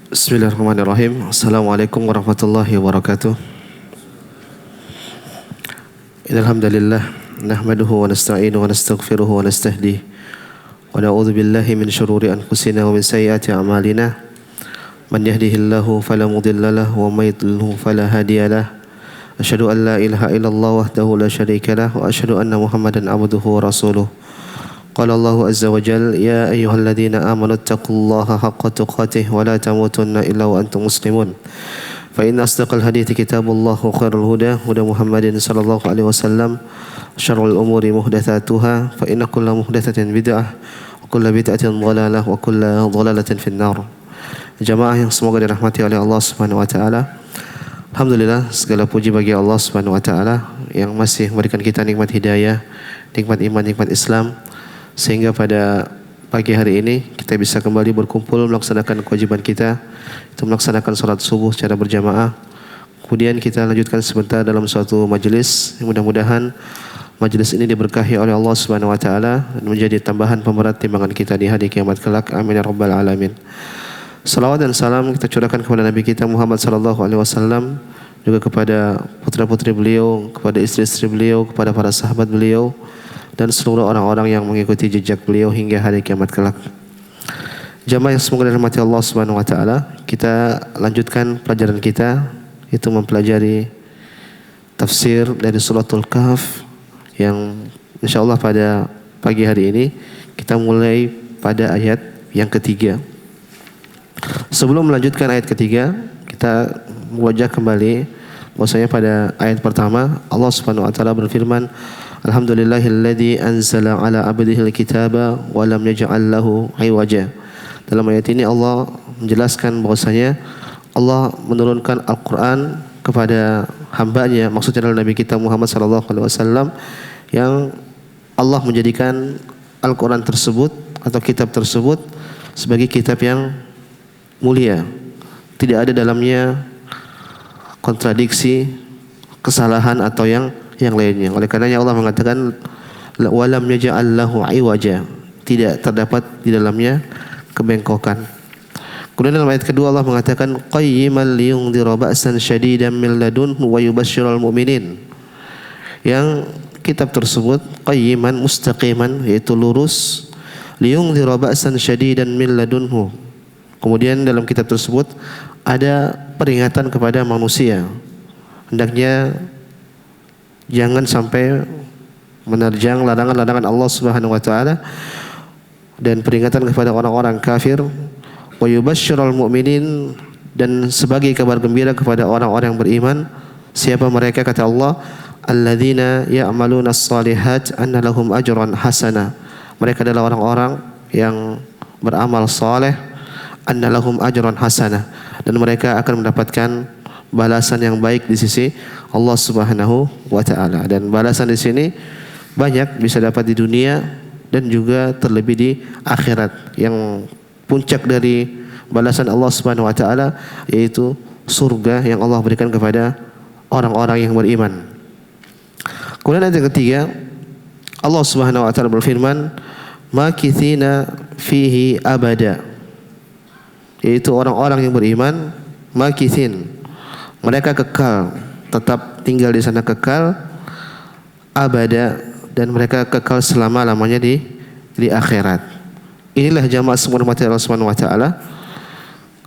Bismillahirrahmanirrahim. Assalamualaikum warahmatullahi wabarakatuh. Innal hamdalillah nahmaduhu wa nasta'inuhu wa nastaghfiruhu wa nastahdihi wa na'udzu billahi min shururi anfusina wa min sayyiati a'malina. Man yahdihillahu fala mudilla lahu wa may yudlilhu fala hadiya lahu. Asyhadu an la ilaha illallah wahdahu la syarika lahu wa asyhadu anna Muhammadan abduhu wa rasuluh. Qala Allahu azza wa jalla ya ayyuhalladzina amanu taqullaha haqqa tuqatih wa la tamutunna illa wa antum muslimun. Fa inna asdaqal hadithi kitabullah wa khairul huda huda Muhammadin sallallahu alaihi wasallam. Syarrul umuri muhdatsatuha fa inna kulla muhdatsatin bid'ah wa kulla bid'atin dhalalah wa kulla dhalalatin finnar. Jamaah yang semoga dirahmati oleh Allah Subhanahu wa taala. Alhamdulillah, segala puji bagi Allah Subhanahu wa taala yang masih memberikan kita nikmat hidayah, nikmat iman, nikmat Islam, sehingga pada pagi hari ini kita bisa kembali berkumpul melaksanakan kewajiban kita, itu melaksanakan salat subuh secara berjamaah. Kemudian kita lanjutkan sebentar dalam suatu majelis. Mudah-mudahan majelis ini diberkahi oleh Allah Subhanahu wa taala dan menjadi tambahan pemberat timbangan kita di hari kiamat kelak. Amin ya rabbal alamin. Salawat dan salam kita curahkan kepada Nabi kita Muhammad sallallahu alaihi wasallam, juga kepada putra-putri beliau, kepada istri-istri beliau, kepada para sahabat beliau, dan seluruh orang-orang yang mengikuti jejak beliau hingga hari kiamat kelak. Jamaah yang semoga dirahmati Allah Subhanahu wa taala, kita lanjutkan pelajaran kita, itu mempelajari tafsir dari suratul Kahf yang insyaallah pada pagi hari ini kita mulai pada ayat yang ketiga. Sebelum melanjutkan ayat ketiga, kita wajah kembali bahwasanya pada ayat pertama Allah Subhanahu wa taala berfirman, Alhamdulillahilladzi anzala ala abdihil kitaba wa lam yaj'al lahu iwaja. Dalam ayat ini Allah menjelaskan bahwasanya Allah menurunkan Al-Qur'an kepada hambanya, maksudnya adalah Nabi kita Muhammad sallallahu alaihi wasallam, yang Allah menjadikan Al-Qur'an tersebut atau kitab tersebut sebagai kitab yang mulia. Tidak ada dalamnya kontradiksi, kesalahan atau yang lainnya. Oleh karenanya Allah mengatakan walam yaj'al lahu iwaja, tidak terdapat di dalamnya kebengkokan. Kemudian dalam ayat kedua Allah mengatakan qayyiman liyundhira ba'san syadidan min ladunhu wa yubashshiral mu'minin. Yang kitab tersebut qayyiman, mustaqiman, yaitu lurus, liyundhira ba'san syadidan min ladunhu. Kemudian dalam kitab tersebut ada peringatan kepada manusia, hendaknya jangan sampai menerjang larangan-larangan Allah Subhanahu wa taala, dan peringatan kepada orang-orang kafir, wa yubashsyiral mu'minin, dan sebagai kabar gembira kepada orang-orang yang beriman. Siapa mereka? Kata Allah, alladzina ya'maluna as-solihat anna lahum ajran hasana. Mereka adalah orang-orang yang beramal saleh, anna lahum ajran hasana, dan mereka akan mendapatkan balasan yang baik di sisi Allah Subhanahu wa taala. Dan balasan di sini banyak, bisa dapat di dunia dan juga terlebih di akhirat. Yang puncak dari balasan Allah Subhanahu wa taala yaitu surga yang Allah berikan kepada orang-orang yang beriman. Kemudian ayat yang ketiga Allah Subhanahu wa taala berfirman makithina fihi abada, yaitu orang-orang yang beriman makithin, mereka kekal, tetap tinggal di sana kekal, abada, dan mereka kekal selama-lamanya di akhirat. Inilah jamaah semua umat Allah Subhanahu wa taala.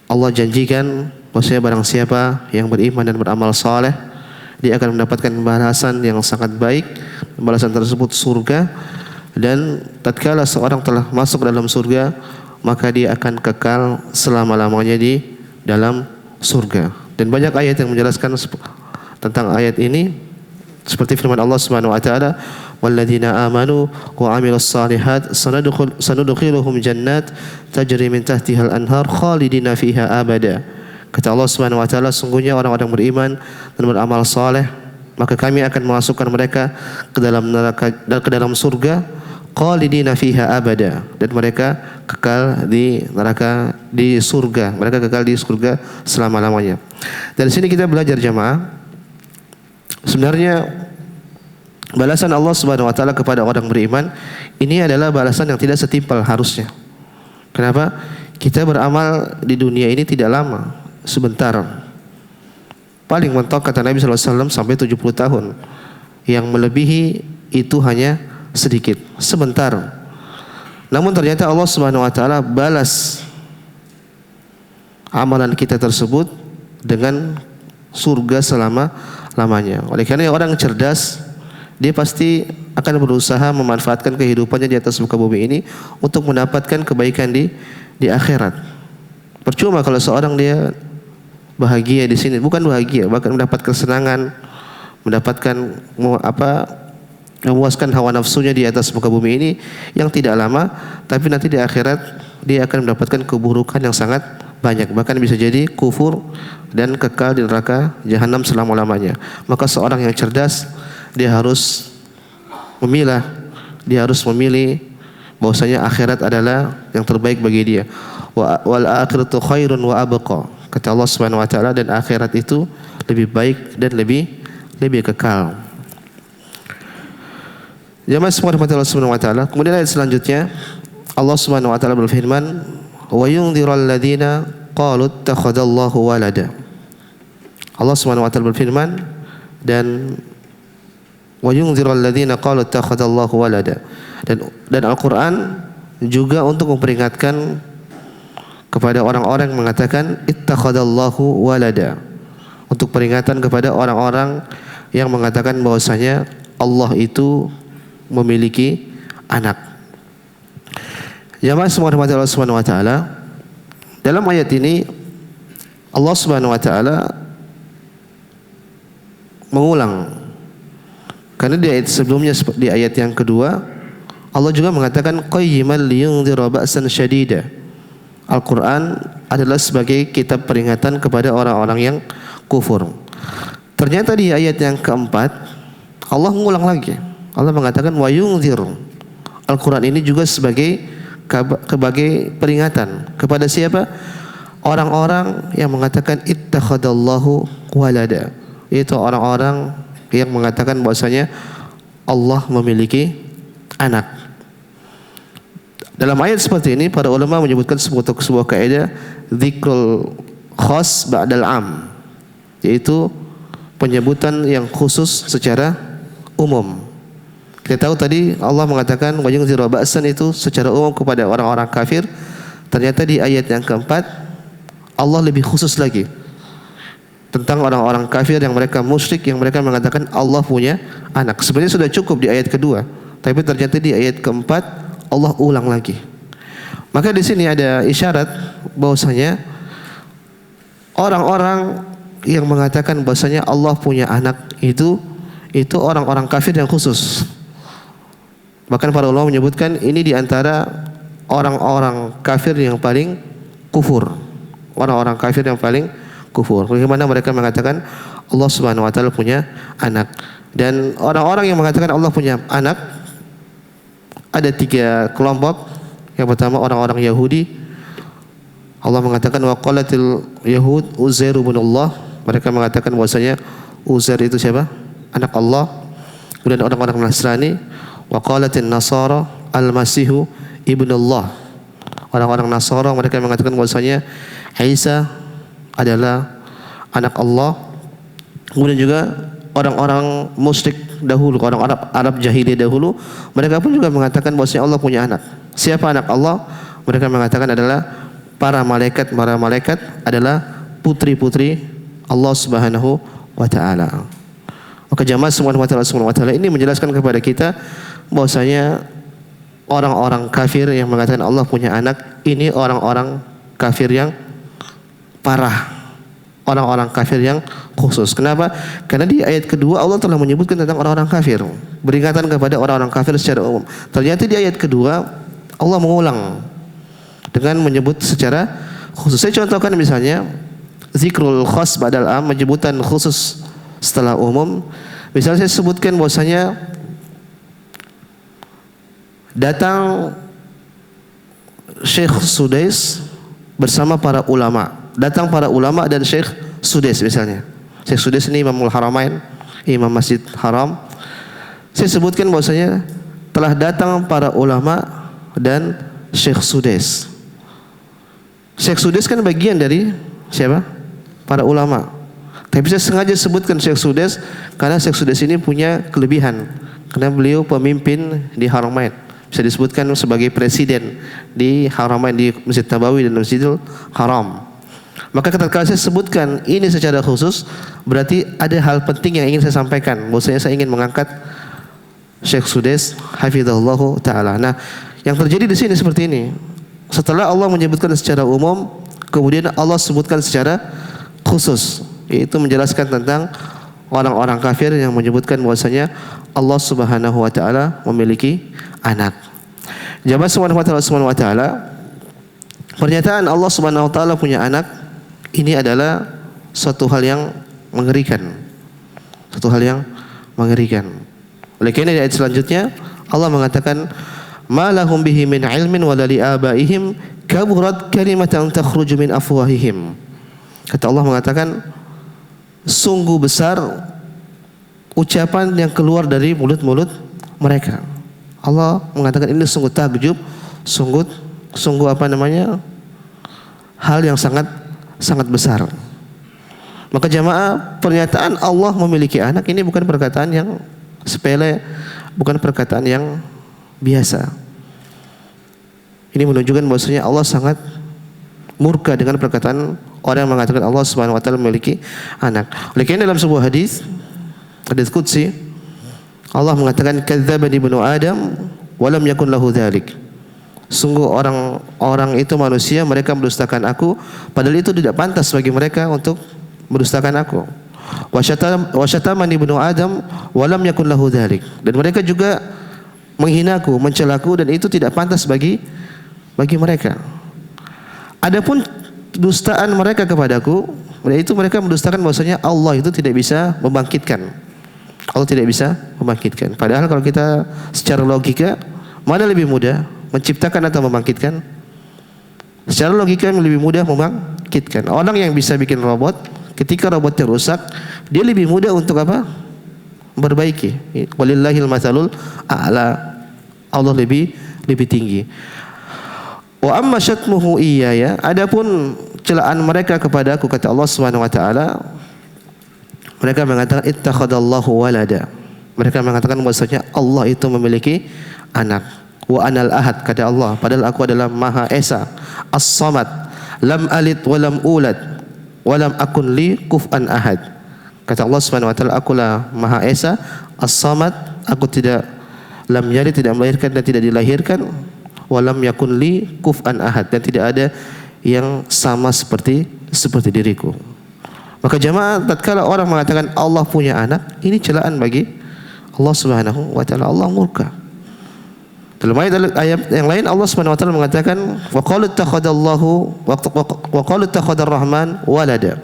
Allah janjikan bahwasanya barang siapa yang beriman dan beramal saleh, dia akan mendapatkan balasan yang sangat baik. Balasan tersebut surga, dan tatkala seorang telah masuk ke dalam surga, maka dia akan kekal selama-lamanya di dalam surga. Dan banyak ayat yang menjelaskan tentang ayat ini, seperti firman Allah Subhanahu wa taala, walladzina amanu wa amilus solihat sanudkhiluhum jannat tajri min tahtihal anhar khalidina fiha abada. Kata Allah Subhanahu wa taala, sungguhnya orang-orang beriman dan beramal saleh, maka kami akan memasukkan mereka ke dalam neraka dan ke dalam surga, khalidina fiha abada, dan mereka kekal di neraka, di surga, mereka kekal di surga selama-lamanya. Dari sini kita belajar jamaah, sebenarnya balasan Allah Subhanahu wa taala kepada orang beriman ini adalah balasan yang tidak setimpal harusnya. Kenapa? Kita beramal di dunia ini tidak lama, sebentar. Paling mentok kata Nabi SAW sampai 70 tahun. Yang melebihi itu hanya sedikit, sebentar. Namun ternyata Allah Subhanahu wa taala balas amalan kita tersebut dengan surga selama-lamanya. Oleh karena orang cerdas, dia pasti akan berusaha memanfaatkan kehidupannya di atas muka bumi ini untuk mendapatkan kebaikan di akhirat. Percuma kalau seorang dia bahagia di sini, bukan bahagia, bahkan mendapat kesenangan, mendapatkan memuaskan hawa nafsunya di atas muka bumi ini yang tidak lama, tapi nanti di akhirat dia akan mendapatkan keburukan yang sangat banyak, bahkan bisa jadi kufur dan kekal di neraka jahanam selama-lamanya. Maka seorang yang cerdas dia harus memilah, dia harus memilih bahwasanya akhirat adalah yang terbaik bagi dia. Wal akhiratu khairun wa abqa. Kata Allah Subhanahu wa taala, dan akhirat itu lebih baik dan lebih kekal. Jemaah sekalian Allah Subhanahu wa taala. Kemudian ayat selanjutnya Allah Subhanahu wa taala berfirman, wa yunzirul ladzina qalu ittakhadallahu walada. Allah Subhanahu wa taala berfirman, dan wa yunzirul ladzina qalu ittakhadallahu walada. Dan Al-Qur'an juga untuk memperingatkan kepada orang-orang yang mengatakan ittakhadallahu walada. Untuk peringatan kepada orang-orang yang mengatakan bahwasanya Allah itu memiliki anak. Jamaah semua rahmat Allah Subhanahu wa taala, dalam ayat ini Allah Subhanahu wa taala mengulang, karena di ayat sebelumnya, di ayat yang kedua Allah juga mengatakan qayyiman liyunzira ba'san syadida. Al-Quran adalah sebagai kitab peringatan kepada orang-orang yang kufur. Ternyata di ayat yang keempat Allah mengulang lagi. Allah mengatakan wa yunzir. Al-Quran ini juga sebagai peringatan kepada siapa? Orang-orang yang mengatakan ittakhadallahu walada. Itu orang-orang yang mengatakan bahwasanya Allah memiliki anak. Dalam ayat seperti ini para ulama menyebutkan sebuah kaidah dzikrul khas ba'dal am, yaitu penyebutan yang khusus secara umum. Kita tahu tadi Allah mengatakan wa yunziru ba'san itu secara umum kepada orang-orang kafir. Ternyata di ayat yang keempat Allah lebih khusus lagi tentang orang-orang kafir yang mereka musyrik, yang mereka mengatakan Allah punya anak. Sebenarnya sudah cukup di ayat kedua, tapi ternyata di ayat keempat Allah ulang lagi. Maka di sini ada isyarat bahwasanya orang-orang yang mengatakan bahwasanya Allah punya anak itu orang-orang kafir yang khusus. Bahkan para ulama menyebutkan ini di antara orang-orang kafir yang paling kufur. Orang-orang kafir yang paling kufur. Bagaimana mereka mengatakan Allah Subhanahu wa taala punya anak. Dan orang-orang yang mengatakan Allah punya anak ada 3 kelompok. Yang pertama orang-orang Yahudi. Allah mengatakan wa qalatil yahud Uzair ibn Allah. Mereka mengatakan bahwasanya Uzair itu siapa? Anak Allah. Kemudian orang-orang Nasrani wa qalatin nasara al-masihu ibnu Allah. Orang-orang Nasara mereka mengatakan bahwasanya Isa adalah anak Allah. Kemudian juga orang-orang musyrik dahulu, orang Arab jahiliyah dahulu, mereka pun juga mengatakan bahwasanya Allah punya anak. Siapa anak Allah? Mereka mengatakan adalah para malaikat adalah putri-putri Allah Subhanahu wa taala. Maka jamaah semua Allah Subhanahu wa taala ini menjelaskan kepada kita bahwasanya orang-orang kafir yang mengatakan Allah punya anak ini orang-orang kafir yang parah. Orang-orang kafir yang khusus. Kenapa? Karena di ayat kedua Allah telah menyebutkan tentang orang-orang kafir, peringatan kepada orang-orang kafir secara umum. Ternyata di ayat kedua Allah mengulang dengan menyebut secara khusus. Saya contohkan misalnya zikrul khas ba'dal am, penyebutan khusus setelah umum. Misalnya saya sebutkan bahwasanya datang Syekh Sudais bersama para ulama. Datang para ulama dan Syekh Sudais misalnya. Syekh Sudais ini Imamul Haramain, Imam Masjid Haram. Saya sebutkan bahwasanya telah datang para ulama dan Syekh Sudais. Syekh Sudes kan bagian dari siapa? Para ulama. Tapi saya sengaja sebutkan Syekh Sudes karena Syekh Sudes ini punya kelebihan. Karena beliau pemimpin di Haramain. Bisa disebutkan sebagai presiden di Haramain, di Masjid Nabawi dan Masjidil Haram. Maka ketika saya sebutkan ini secara khusus, berarti ada hal penting yang ingin saya sampaikan. Bahwasanya saya ingin mengangkat Syekh Sudes hafizahullah taala. Nah, yang terjadi di sini seperti ini. Setelah Allah menyebutkan secara umum, kemudian Allah sebutkan secara khusus, yaitu menjelaskan tentang orang-orang kafir yang menyebutkan bahwasanya Allah Subhanahu wa taala memiliki anak. Jamaah subhanahu wa taala, pernyataan Allah Subhanahu wa taala punya anak ini adalah suatu hal yang mengerikan. Suatu hal yang mengerikan. Oleh karena di ayat selanjutnya Allah mengatakan ma lahum bihi min ilmin wala li abaihim kaburat kalimatan takhruju min afwahihim. Kata Allah mengatakan sungguh besar ucapan yang keluar dari mulut-mulut mereka. Allah mengatakan ini sungguh takjub, sungguh apa namanya? Hal yang sangat besar. Maka jamaah, pernyataan Allah memiliki anak ini bukan perkataan yang sepele, bukan perkataan yang biasa. Ini menunjukkan bahwasanya Allah sangat murka dengan perkataan orang yang mengatakan Allah Subhanahu wa taala memiliki anak. Oleh karena dalam sebuah hadis qudsi, Allah mengatakan kadzdzabani ibnu Adam wa lam yakun lahu dzalik. Sungguh orang-orang itu manusia, mereka mendustakan aku, padahal itu tidak pantas bagi mereka untuk mendustakan aku. Wa syatamani ibnu Adam wa lam yakun lahu dzalik. Dan mereka juga menghinaku, mencelaku, dan itu tidak pantas bagi mereka. Adapun dustaan mereka kepadaku, yaitu mereka mendustakan bahwasanya Allah itu tidak bisa membangkitkan. Allah tidak bisa membangkitkan. Padahal kalau kita secara logika, mana lebih mudah, menciptakan atau membangkitkan? Secara logika yang lebih mudah membangkitkan. Orang yang bisa bikin robot, ketika robotnya rusak, dia lebih mudah untuk apa? Memperbaiki. Walillahil matsalul a'la. Allah lebih tinggi. Wa amma syatmuhu iyaya, adapun celaan mereka kepada aku, kata Allah Subhanahu wa taala, mereka mengatakan ittakhadallahu walada. Mereka mengatakan bahwasanya Allah itu memiliki anak. Wa anal ahad, kata Allah, padahal aku adalah Maha Esa, As-Samad, lam alid wa lam ulad wa lam akun li kufuwan ahad. Kata Allah Subhanahu wa taala, akulah Maha Esa, As-Samad, aku tidak lam yalid, tidak melahirkan dan tidak dilahirkan, walam yakun li kufuwan ahad, dan tidak ada yang sama seperti diriku. Maka jamaah, tatkala orang mengatakan Allah punya anak, ini celaan bagi Allah Subhanahu wa taala. Allah murka. Dalam ayat yang lain Allah Subhanahu wa taala mengatakan wa qalu ittakhadallahu wa qalu ittakhadar rahman walada.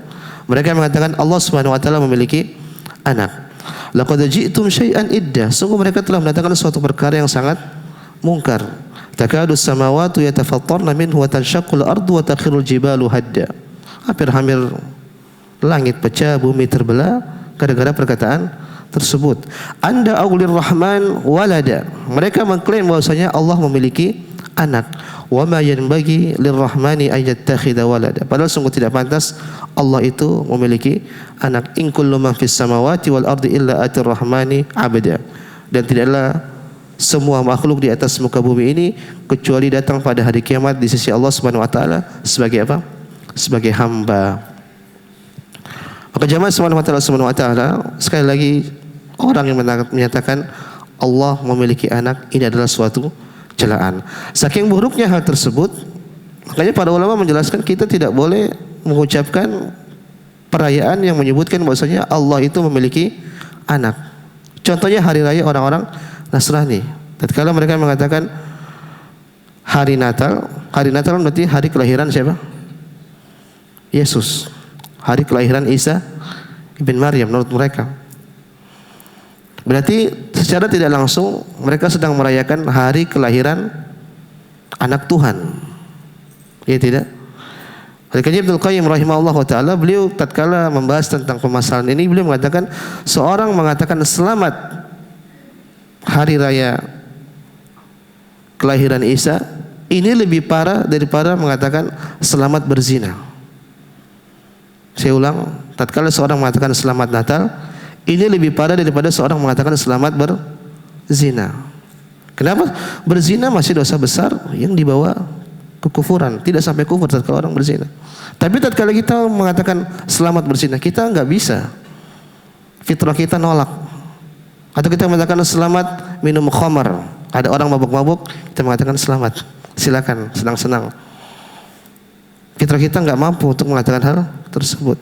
Mereka mengatakan Allah Subhanahu wa taala memiliki anak. Laqad ji'tum syai'an idda. Sungguh mereka telah mendatangkan suatu perkara yang sangat mungkar. Takadu samawati yatafattarna minhu wa tanshaqqul ardu wa takhirul jibalu hadda. Hampir langit pecah, bumi terbelah gara-gara perkataan tersebut. Anda aulir rahman walada. Mereka mengklaim bahwasanya Allah memiliki anak. Wa ma yanbaghi lirrahmani an yattakhidha walada. Padahal sungguh tidak pantas Allah itu memiliki anak. In kullu man fis samawati wal ardi illa atir rahmani abda. Dan tidaklah semua makhluk di atas muka bumi ini kecuali datang pada hari kiamat di sisi Allah Subhanahu wa taala sebagai apa? Sebagai hamba. Maka jamaah Subhanahu wa taala, sekali lagi orang yang menyatakan Allah memiliki anak, ini adalah suatu celaan. Saking buruknya hal tersebut, makanya para ulama menjelaskan kita tidak boleh mengucapkan perayaan yang menyebutkan bahwasanya Allah itu memiliki anak. Contohnya hari raya orang-orang Nasrani. Tatkala mereka mengatakan hari Natal berarti hari kelahiran siapa? Yesus. Hari kelahiran Isa ibn Maryam menurut mereka. Berarti secara tidak langsung mereka sedang merayakan hari kelahiran anak Tuhan. Ya tidak? Oleh karena Ibnu Qayyim rahimahullah taala, beliau tatkala membahas tentang permasalahan ini, beliau mengatakan seorang mengatakan selamat hari raya kelahiran Isa, Ini lebih parah daripada mengatakan selamat berzina. Saya ulang, tatkala seorang mengatakan selamat Natal, ini lebih parah daripada seorang mengatakan selamat berzina. Kenapa? Berzina masih dosa besar yang dibawa kekufuran, tidak sampai kufur tatkala orang berzina. Tapi tatkala kita mengatakan selamat berzina, kita enggak bisa. Fitrah kita nolak. Atau kita mengatakan selamat minum khamar. Ada orang mabuk-mabuk, kita mengatakan selamat. Silakan, senang-senang. Fitrah kita enggak mampu untuk mengatakan hal tersebut.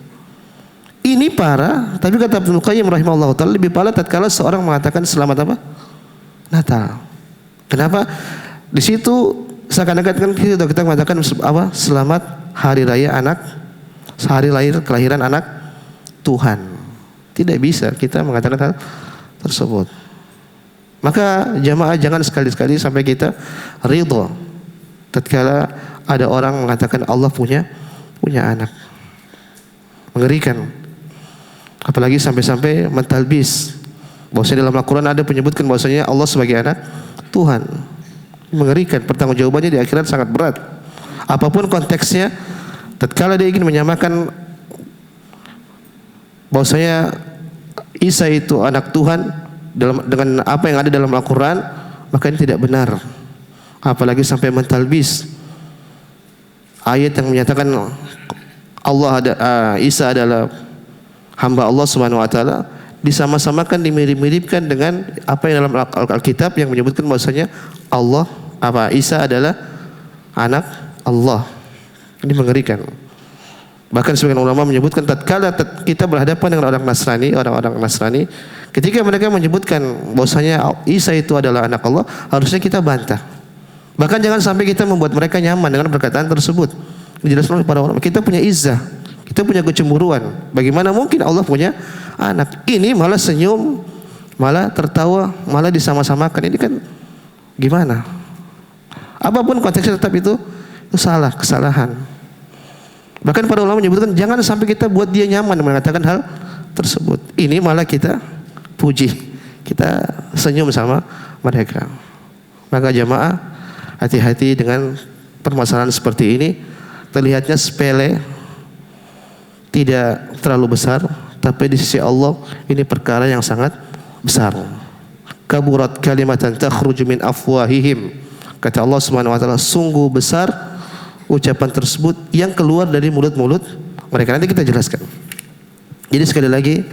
Ini parah, tapi kata Ibnu Qayyim rahimahullah taala lebih parah tatkala seorang mengatakan selamat apa? Natal. Kenapa? Di situ seakan-akan kita mengatakan apa? Selamat hari raya anak, hari lahir kelahiran anak Tuhan. Tidak bisa kita mengatakan hal tersebut. Maka jamaah jangan sekali-sekali sampai kita ridha tatkala ada orang mengatakan Allah punya anak. Mengerikan. Apalagi sampai-sampai mentalbis. Bahwasanya dalam Al-Quran ada menyebutkan bahwasanya Allah sebagai anak Tuhan. Mengerikan, pertanggungjawabannya di akhirat sangat berat. Apapun konteksnya, tatkala dia ingin menyamakan bahwasanya Isa itu anak Tuhan dengan apa yang ada dalam Al-Quran, maka ini tidak benar. Apalagi sampai mentalbis ayat yang menyatakan Isa adalah hamba Allah Subhanahu wa taala, disama-samakan, dimirip-miripkan dengan apa yang dalam Alkitab yang menyebutkan bahwasanya Isa adalah anak Allah. Ini mengerikan. Bahkan sebagian ulama menyebutkan tatkala kita berhadapan dengan orang-orang Nasrani, ketika mereka menyebutkan bahwasanya Isa itu adalah anak Allah, harusnya kita bantah. Bahkan jangan sampai kita membuat mereka nyaman dengan perkataan tersebut. Dijelaskan oleh para ulama, kita punya izzah, kita punya kecemburuan. Bagaimana mungkin Allah punya anak? Ini malah senyum, malah tertawa, malah disama-samakan. Ini kan gimana? Apapun konteksnya tetap itu salah, kesalahan. Bahkan para ulama menyebutkan jangan sampai kita buat dia nyaman mengatakan hal tersebut. Ini malah kita puji, kita senyum sama mereka. Maka jamaah hati-hati dengan permasalahan seperti ini. Terlihatnya sepele, tidak terlalu besar, tapi di sisi Allah ini perkara yang sangat besar. Kaburat kalimatan takhruju min afwahihim. Kata Allah Subhanahu wa taala, sungguh besar ucapan tersebut yang keluar dari mulut-mulut mereka. Nanti kita jelaskan. Jadi sekali lagi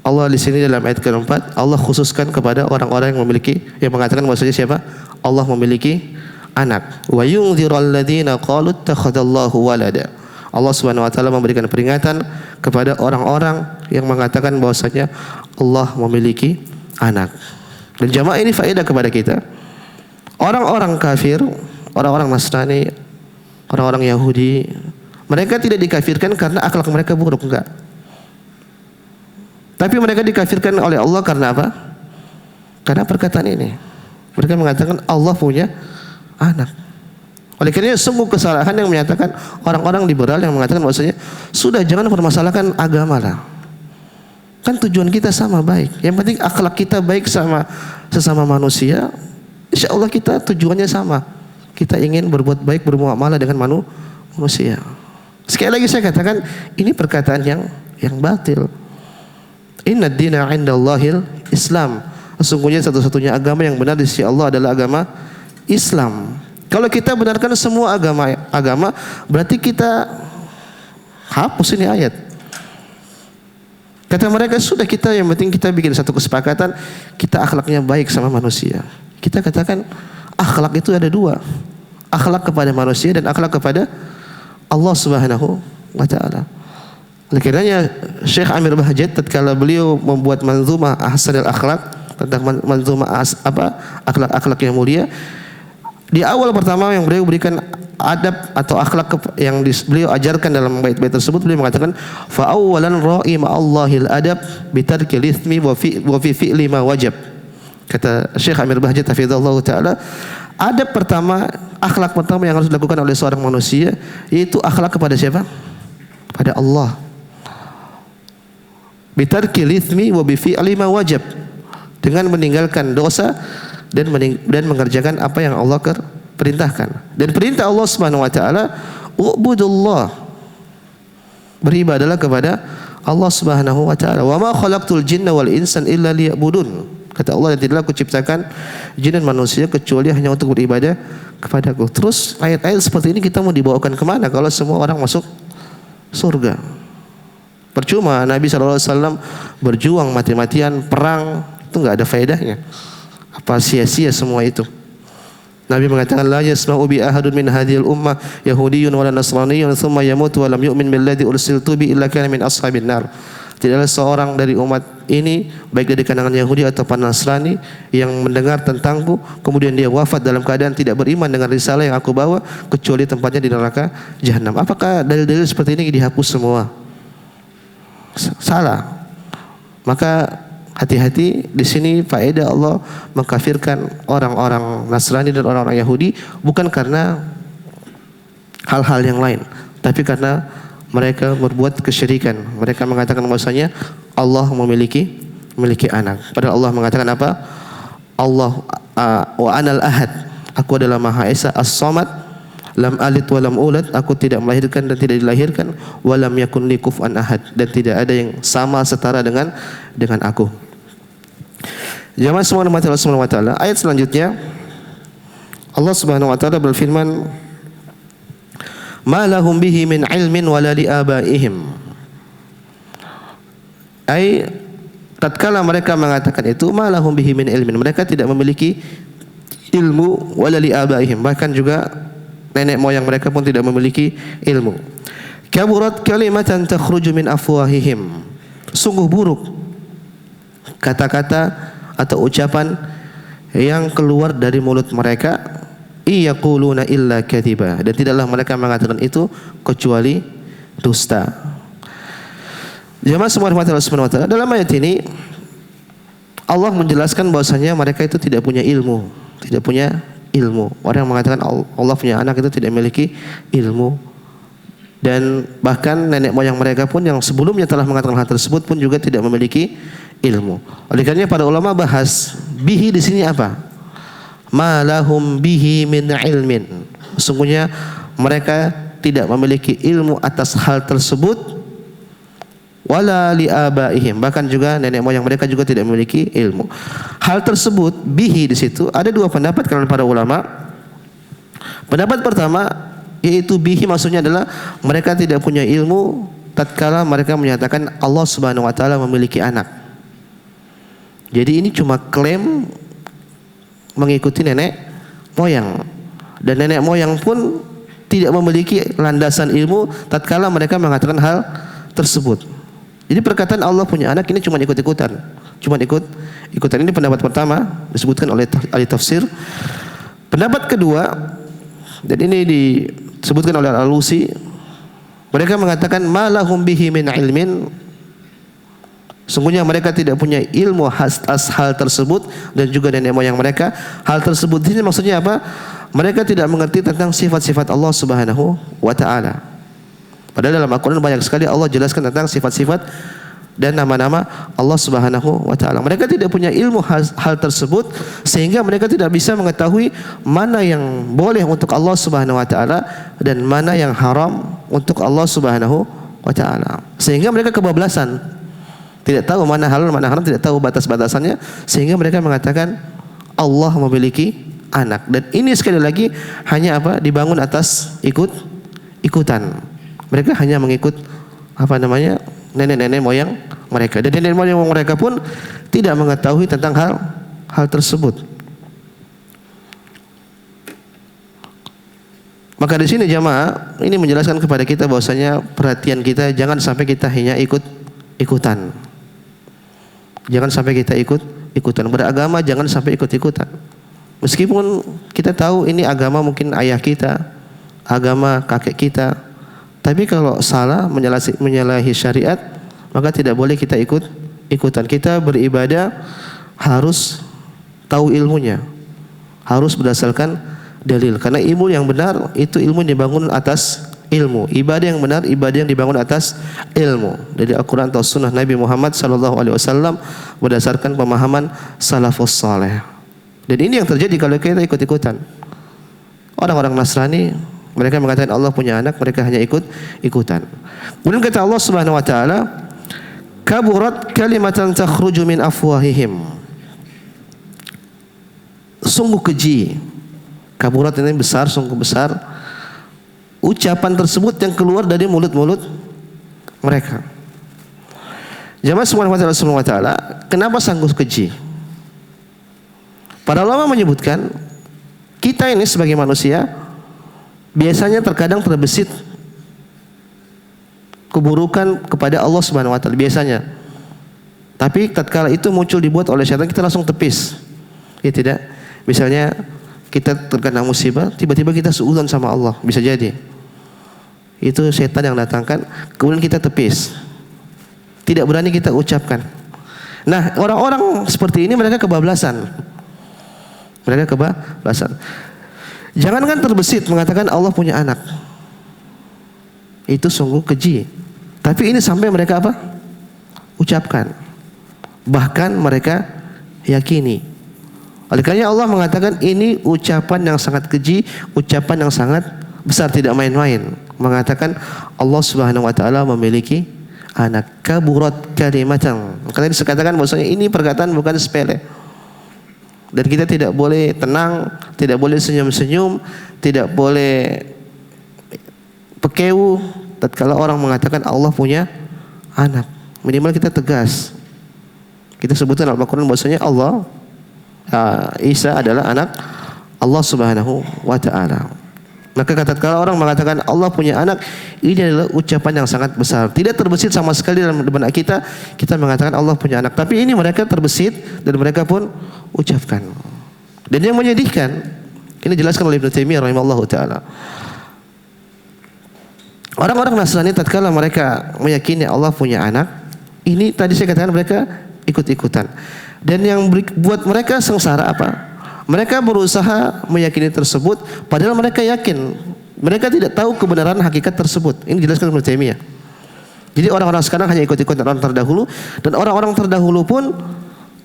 Allah di sini dalam ayat keempat Allah khususkan kepada orang-orang yang mengatakan bahwasanya siapa? Allah memiliki anak. Wa yunzirul ladzina qalu ittakhadallahu walada. Allah Subhanahu wa taala memberikan peringatan kepada orang-orang yang mengatakan bahwasanya Allah memiliki anak. Dan jamaah ini faedah kepada kita. Orang-orang kafir, orang-orang Nasrani, orang-orang Yahudi, mereka tidak dikafirkan karena akhlak mereka buruk, enggak. Tapi mereka dikafirkan oleh Allah karena apa? Karena perkataan ini. Mereka mengatakan Allah punya anak. Oleh karena sungguh kesalahan yang menyatakan orang-orang liberal yang mengatakan bahwasanya sudah jangan permasalahkan agama lah. Kan tujuan kita sama baik. Yang penting akhlak kita baik sama sesama manusia. Insya Allah kita tujuannya sama. Kita ingin berbuat baik, bermuamalah dengan manusia. Sekali lagi saya katakan ini perkataan yang batil. Inna ad-dina 'indallahil Islam. Sesungguhnya satu-satunya agama yang benar di sisi Allah adalah agama Islam. Kalau kita benarkan semua agama, berarti kita hapus ini ayat. Kata mereka sudah kita yang penting kita bikin satu kesepakatan, kita akhlaknya baik sama manusia. Kita katakan akhlak itu ada dua, akhlak kepada manusia dan akhlak kepada Allah Subhanahu wa taala. Oleh karenanya Syekh Amir Bahjat tatkala beliau membuat manzumah ahsanil akhlak tentang manzumah akhlak-akhlak yang mulia, di awal pertama yang beliau berikan adab atau akhlak yang beliau ajarkan dalam bait-bait tersebut, beliau mengatakan fa awwalan ra'i ma'allahil adab bitarkil itsmi wa fi fi'li ma wajib. Kata Syekh Amir Bahjat hafizallahu taala, adab pertama, akhlak pertama yang harus dilakukan oleh seorang manusia yaitu akhlak kepada siapa? Pada Allah. Bitarkil itsmi wa bi fi'li ma wajib. Dengan meninggalkan dosa dan mengerjakan apa yang Allah perintahkan. Dan perintah Allah Subhanahu wa taala, "Ubudullah." Beribadalah kepada Allah Subhanahu wa taala. "Wa ma khalaqtul jinna wal insan illa liya'budun." Kata Allah, dan tidaklah aku ciptakan jin dan manusia kecuali hanya untuk beribadah kepadaku. Terus ayat-ayat seperti ini kita mau dibawakan kemana kalau semua orang masuk surga? Percuma Nabi SAW berjuang mati-matian perang, itu nggak ada faedahnya. Apa sia-sia semua itu? Nabi mengatakan, la yasma'u bi ahadun min hadhil ummah yahudiyyun wala nasraniyyun thumma yamutu wa lam yu'min billadzi ursiltu bi illa kana min ashabin nar. Tidaklah seorang dari umat ini, baik dari kalangan Yahudi atau Nasrani, yang mendengar tentangku kemudian dia wafat dalam keadaan tidak beriman dengan risalah yang aku bawa, kecuali tempatnya di neraka jahanam. Apakah dalil-dalil seperti ini dihapus semua? Salah. Maka hati-hati, di sini faedah Allah mengkafirkan orang-orang Nasrani dan orang-orang Yahudi bukan karena hal-hal yang lain, tapi karena mereka berbuat kesyirikan. Mereka mengatakan bahwasanya Allah memiliki anak. Padahal Allah mengatakan apa? Allah wa anal ahad. Aku adalah Maha Esa, as-samad, lam alid wa lam ulad. Aku tidak melahirkan dan tidak dilahirkan. Wa lam yakun li kufuwan ahad. Dan tidak ada yang sama setara dengan aku. Jamaah semua rahmati Allah Subhanahu wa taala. Ayat selanjutnya Allah Subhanahu wa taala berfirman, ma lahum bihi min ilmin wala li abaihim. Ai tatkala mereka mengatakan itu, ma lahum bihi min ilmin, mereka tidak memiliki ilmu, wala li abaihim, bahkan juga nenek moyang mereka pun tidak memiliki ilmu. Kaburat kalimatan takhruju min afwahihim, sungguh buruk kata-kata atau ucapan yang keluar dari mulut mereka, yaquluna illa kadhiba, dan tidaklah mereka mengatakan itu kecuali dusta. Jemaah semua rahmati Allah Subhanahu wa taala, dalam ayat ini Allah menjelaskan bahwasanya mereka itu tidak punya ilmu, Orang yang mengatakan Allah punya anak itu tidak memiliki ilmu. Dan bahkan nenek moyang mereka pun yang sebelumnya telah mengatakan hal tersebut pun juga tidak memiliki ilmu. Oleh karenanya para ulama bahas bihi di sini apa? Ma lahum bihi min ilmin. Sesungguhnya mereka tidak memiliki ilmu atas hal tersebut, wala li abaihim, bahkan juga nenek moyang mereka juga tidak memiliki ilmu. Hal tersebut bihi di situ ada dua pendapat kalangan para ulama. Pendapat pertama yaitu bihi maksudnya adalah mereka tidak punya ilmu tatkala mereka menyatakan Allah Subhanahu wa taala memiliki anak. Jadi ini cuma klaim mengikuti nenek moyang, dan nenek moyang pun tidak memiliki landasan ilmu tatkala mereka mengatakan hal tersebut. Jadi perkataan Allah punya anak ini cuma ikut-ikutan. Ini pendapat pertama disebutkan oleh ahli tafsir. Pendapat kedua, dan ini disebutkan oleh Al-Alusi, mereka mengatakan ma lahum bihi min ilmin, sungguhnya mereka tidak punya ilmu atas hal tersebut, dan juga nenek moyang mereka. Hal tersebut ini maksudnya apa? Mereka tidak mengerti tentang sifat-sifat Allah Subhanahu wa taala. Padahal dalam Al-Qur'an banyak sekali Allah jelaskan tentang sifat-sifat dan nama-nama Allah Subhanahu wa taala. Mereka tidak punya ilmu hal tersebut, sehingga mereka tidak bisa mengetahui mana yang boleh untuk Allah Subhanahu wa taala dan mana yang haram untuk Allah Subhanahu wa taala. Sehingga mereka kebablasan. Tidak tahu mana halal, mana haram, tidak tahu batas-batasannya, sehingga mereka mengatakan Allah memiliki anak. Dan ini sekali lagi hanya apa? Dibangun atas ikutan. Mereka hanya mengikut nenek-nenek moyang mereka, dan nenek moyang mereka pun tidak mengetahui tentang hal tersebut. Maka di sini jamaah ini menjelaskan kepada kita bahwasanya perhatian kita jangan sampai kita hanya ikut-ikutan. Jangan sampai kita ikut-ikutan beragama, jangan sampai ikut-ikutan. Meskipun kita tahu ini agama mungkin ayah kita, agama kakek kita, tapi kalau salah menyalahi syariat, maka tidak boleh kita ikut-ikutan. Kita beribadah harus tahu ilmunya, harus berdasarkan dalil. Karena ilmu yang benar itu ilmu yang dibangun atas ilmu. Ibadah yang benar, ibadah yang dibangun atas ilmu. Dari Al-Quran atau Sunnah Nabi Muhammad SAW berdasarkan pemahaman salafus saleh. Dan ini yang terjadi kalau kita ikut-ikutan. Orang-orang Nasrani mereka mengatakan Allah punya anak, mereka hanya ikutan. Kemudian kata Allah Subhanahu wa taala, kaburat kalimatan takhruju min afwahihim. Sungguh keji. Kaburat ini besar, sungguh besar. Ucapan tersebut yang keluar dari mulut-mulut mereka. Jamaah subhanahu wa ta'ala, kenapa sanggup keji? Para ulama menyebutkan, kita ini sebagai manusia biasanya terkadang terbesit keburukan kepada Allah Subhanahu wa taala biasanya. Tapi tatkala itu muncul dibuat oleh syaitan, kita langsung tepis. Ya tidak? Misalnya kita terkena musibah, tiba-tiba kita suudzon sama Allah, bisa jadi. Itu setan yang datangkan, kemudian kita tepis. Tidak berani kita ucapkan. Nah, orang-orang seperti ini mereka kebablasan. Mereka kebablasan. Jangankan terbesit mengatakan Allah punya anak. Itu sungguh keji. Tapi ini sampai mereka apa? Ucapkan. Bahkan mereka yakini. Oleh karena Allah mengatakan ini ucapan yang sangat keji, ucapan yang sangat besar, tidak main-main. Mengatakan Allah Subhanahu wa taala memiliki anak. Kaburat kalimatan. Makanya dikatakan bahwasanya ini perkataan bukan sepele. Dan kita tidak boleh tenang, tidak boleh senyum-senyum, tidak boleh pekeu tatkala orang mengatakan Allah punya anak. Minimal kita tegas. Kita sebutkan dalam Al-Qur'an bahwasanya Allah Isa adalah anak Allah Subhanahu wa taala. Maka tatkala orang mengatakan Allah punya anak, ini adalah ucapan yang sangat besar. Tidak terbesit sama sekali dalam benak kita mengatakan Allah punya anak. Tapi ini mereka terbesit dan mereka pun ucapkan. Dan yang menyedihkan, ini dijelaskan oleh Ibnu Taimiyah rahimahullahu taala. Orang-orang Nasrani tatkala mereka meyakini Allah punya anak, ini tadi saya katakan mereka ikut-ikutan. Dan yang buat mereka sengsara apa? Mereka berusaha meyakini tersebut, padahal mereka yakin. Mereka tidak tahu kebenaran hakikat tersebut. Ini dijelaskan oleh Taimiyah. Jadi orang-orang sekarang hanya ikut-ikutan orang terdahulu, dan orang-orang terdahulu pun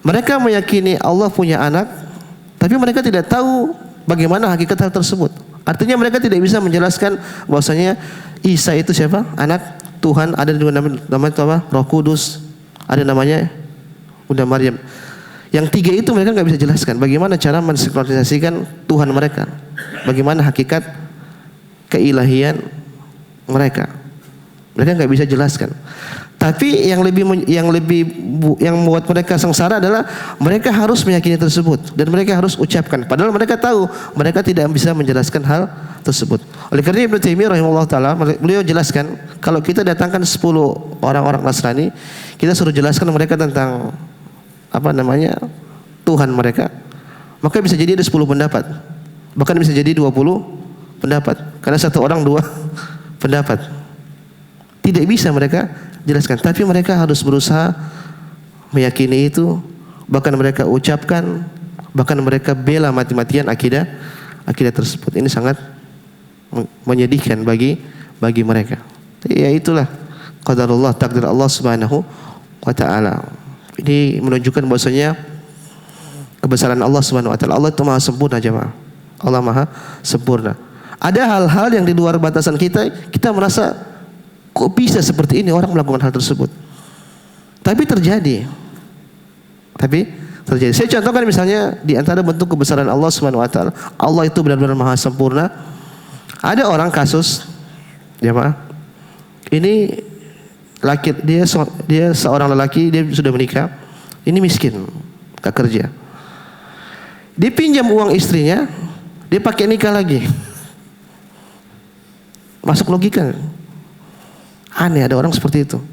mereka meyakini Allah punya anak, tapi mereka tidak tahu bagaimana hakikat hal tersebut. Artinya mereka tidak bisa menjelaskan bahwasanya Isa itu siapa? Anak Tuhan, ada juga namanya apa? Roh Kudus, ada namanya Bunda Maryam. Yang tiga itu mereka nggak bisa jelaskan. Bagaimana cara mensinkronisasikan Tuhan mereka? Bagaimana hakikat keilahian mereka? Mereka nggak bisa jelaskan. Tapi yang membuat mereka sengsara adalah mereka harus meyakini tersebut dan mereka harus ucapkan. Padahal mereka tahu mereka tidak bisa menjelaskan hal tersebut. Oleh karena Ibnu Taimiyah rahimahullah taala beliau jelaskan, kalau kita datangkan 10 orang-orang Nasrani, kita suruh jelaskan mereka tentang apa namanya Tuhan mereka, maka bisa jadi ada 10 pendapat, bahkan bisa jadi 20 pendapat, karena satu orang 2 pendapat. Tidak bisa mereka jelaskan, tapi mereka harus berusaha meyakini itu, bahkan mereka ucapkan, bahkan mereka bela mati-matian akidah tersebut. Ini sangat menyedihkan bagi mereka. Ya itulah qadarullah, takdir Allah Subhanahu wa taala. Ini menunjukkan bahwasanya kebesaran Allah Subhanahu wa taala. Allah itu Maha sempurna, jemaah. Allah Maha sempurna. Ada hal-hal yang di luar batasan kita merasa kok bisa seperti ini orang melakukan hal tersebut. Tapi terjadi. Saya contohkan misalnya di antara bentuk kebesaran Allah Subhanahu wa taala. Allah itu benar-benar Maha sempurna. Ada orang kasus, jemaah. Ini dia seorang lelaki, dia sudah menikah, ini miskin, gak kerja. Dia pinjam uang istrinya, dia pakai nikah lagi. Masuk logika? Aneh, ada orang seperti itu.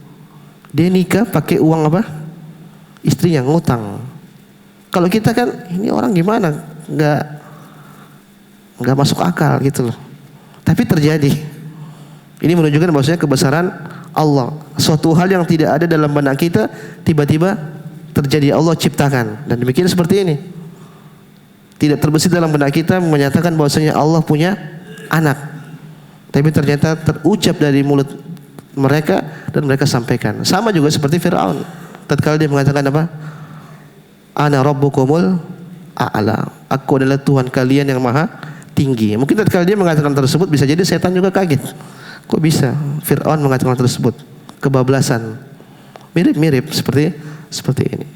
Dia nikah pakai uang apa? Istrinya ngutang. Kalau kita kan, ini orang gimana? Gak masuk akal gitu loh. Tapi terjadi. Ini menunjukkan bahwasanya kebesaran Allah. Suatu hal yang tidak ada dalam benak kita tiba-tiba terjadi, Allah ciptakan. Dan demikian seperti ini. Tidak terbesit dalam benak kita menyatakan bahwasanya Allah punya anak. Tapi ternyata terucap dari mulut mereka dan mereka sampaikan. Sama juga seperti Fir'aun. Tatkala dia mengatakan apa? Ana rabbukumul a'la. Aku adalah Tuhan kalian yang maha tinggi. Mungkin tatkala dia mengatakan tersebut bisa jadi setan juga kaget. Kok bisa Fir'aun mengatakan tersebut? Kebablasan. Mirip-mirip seperti ini.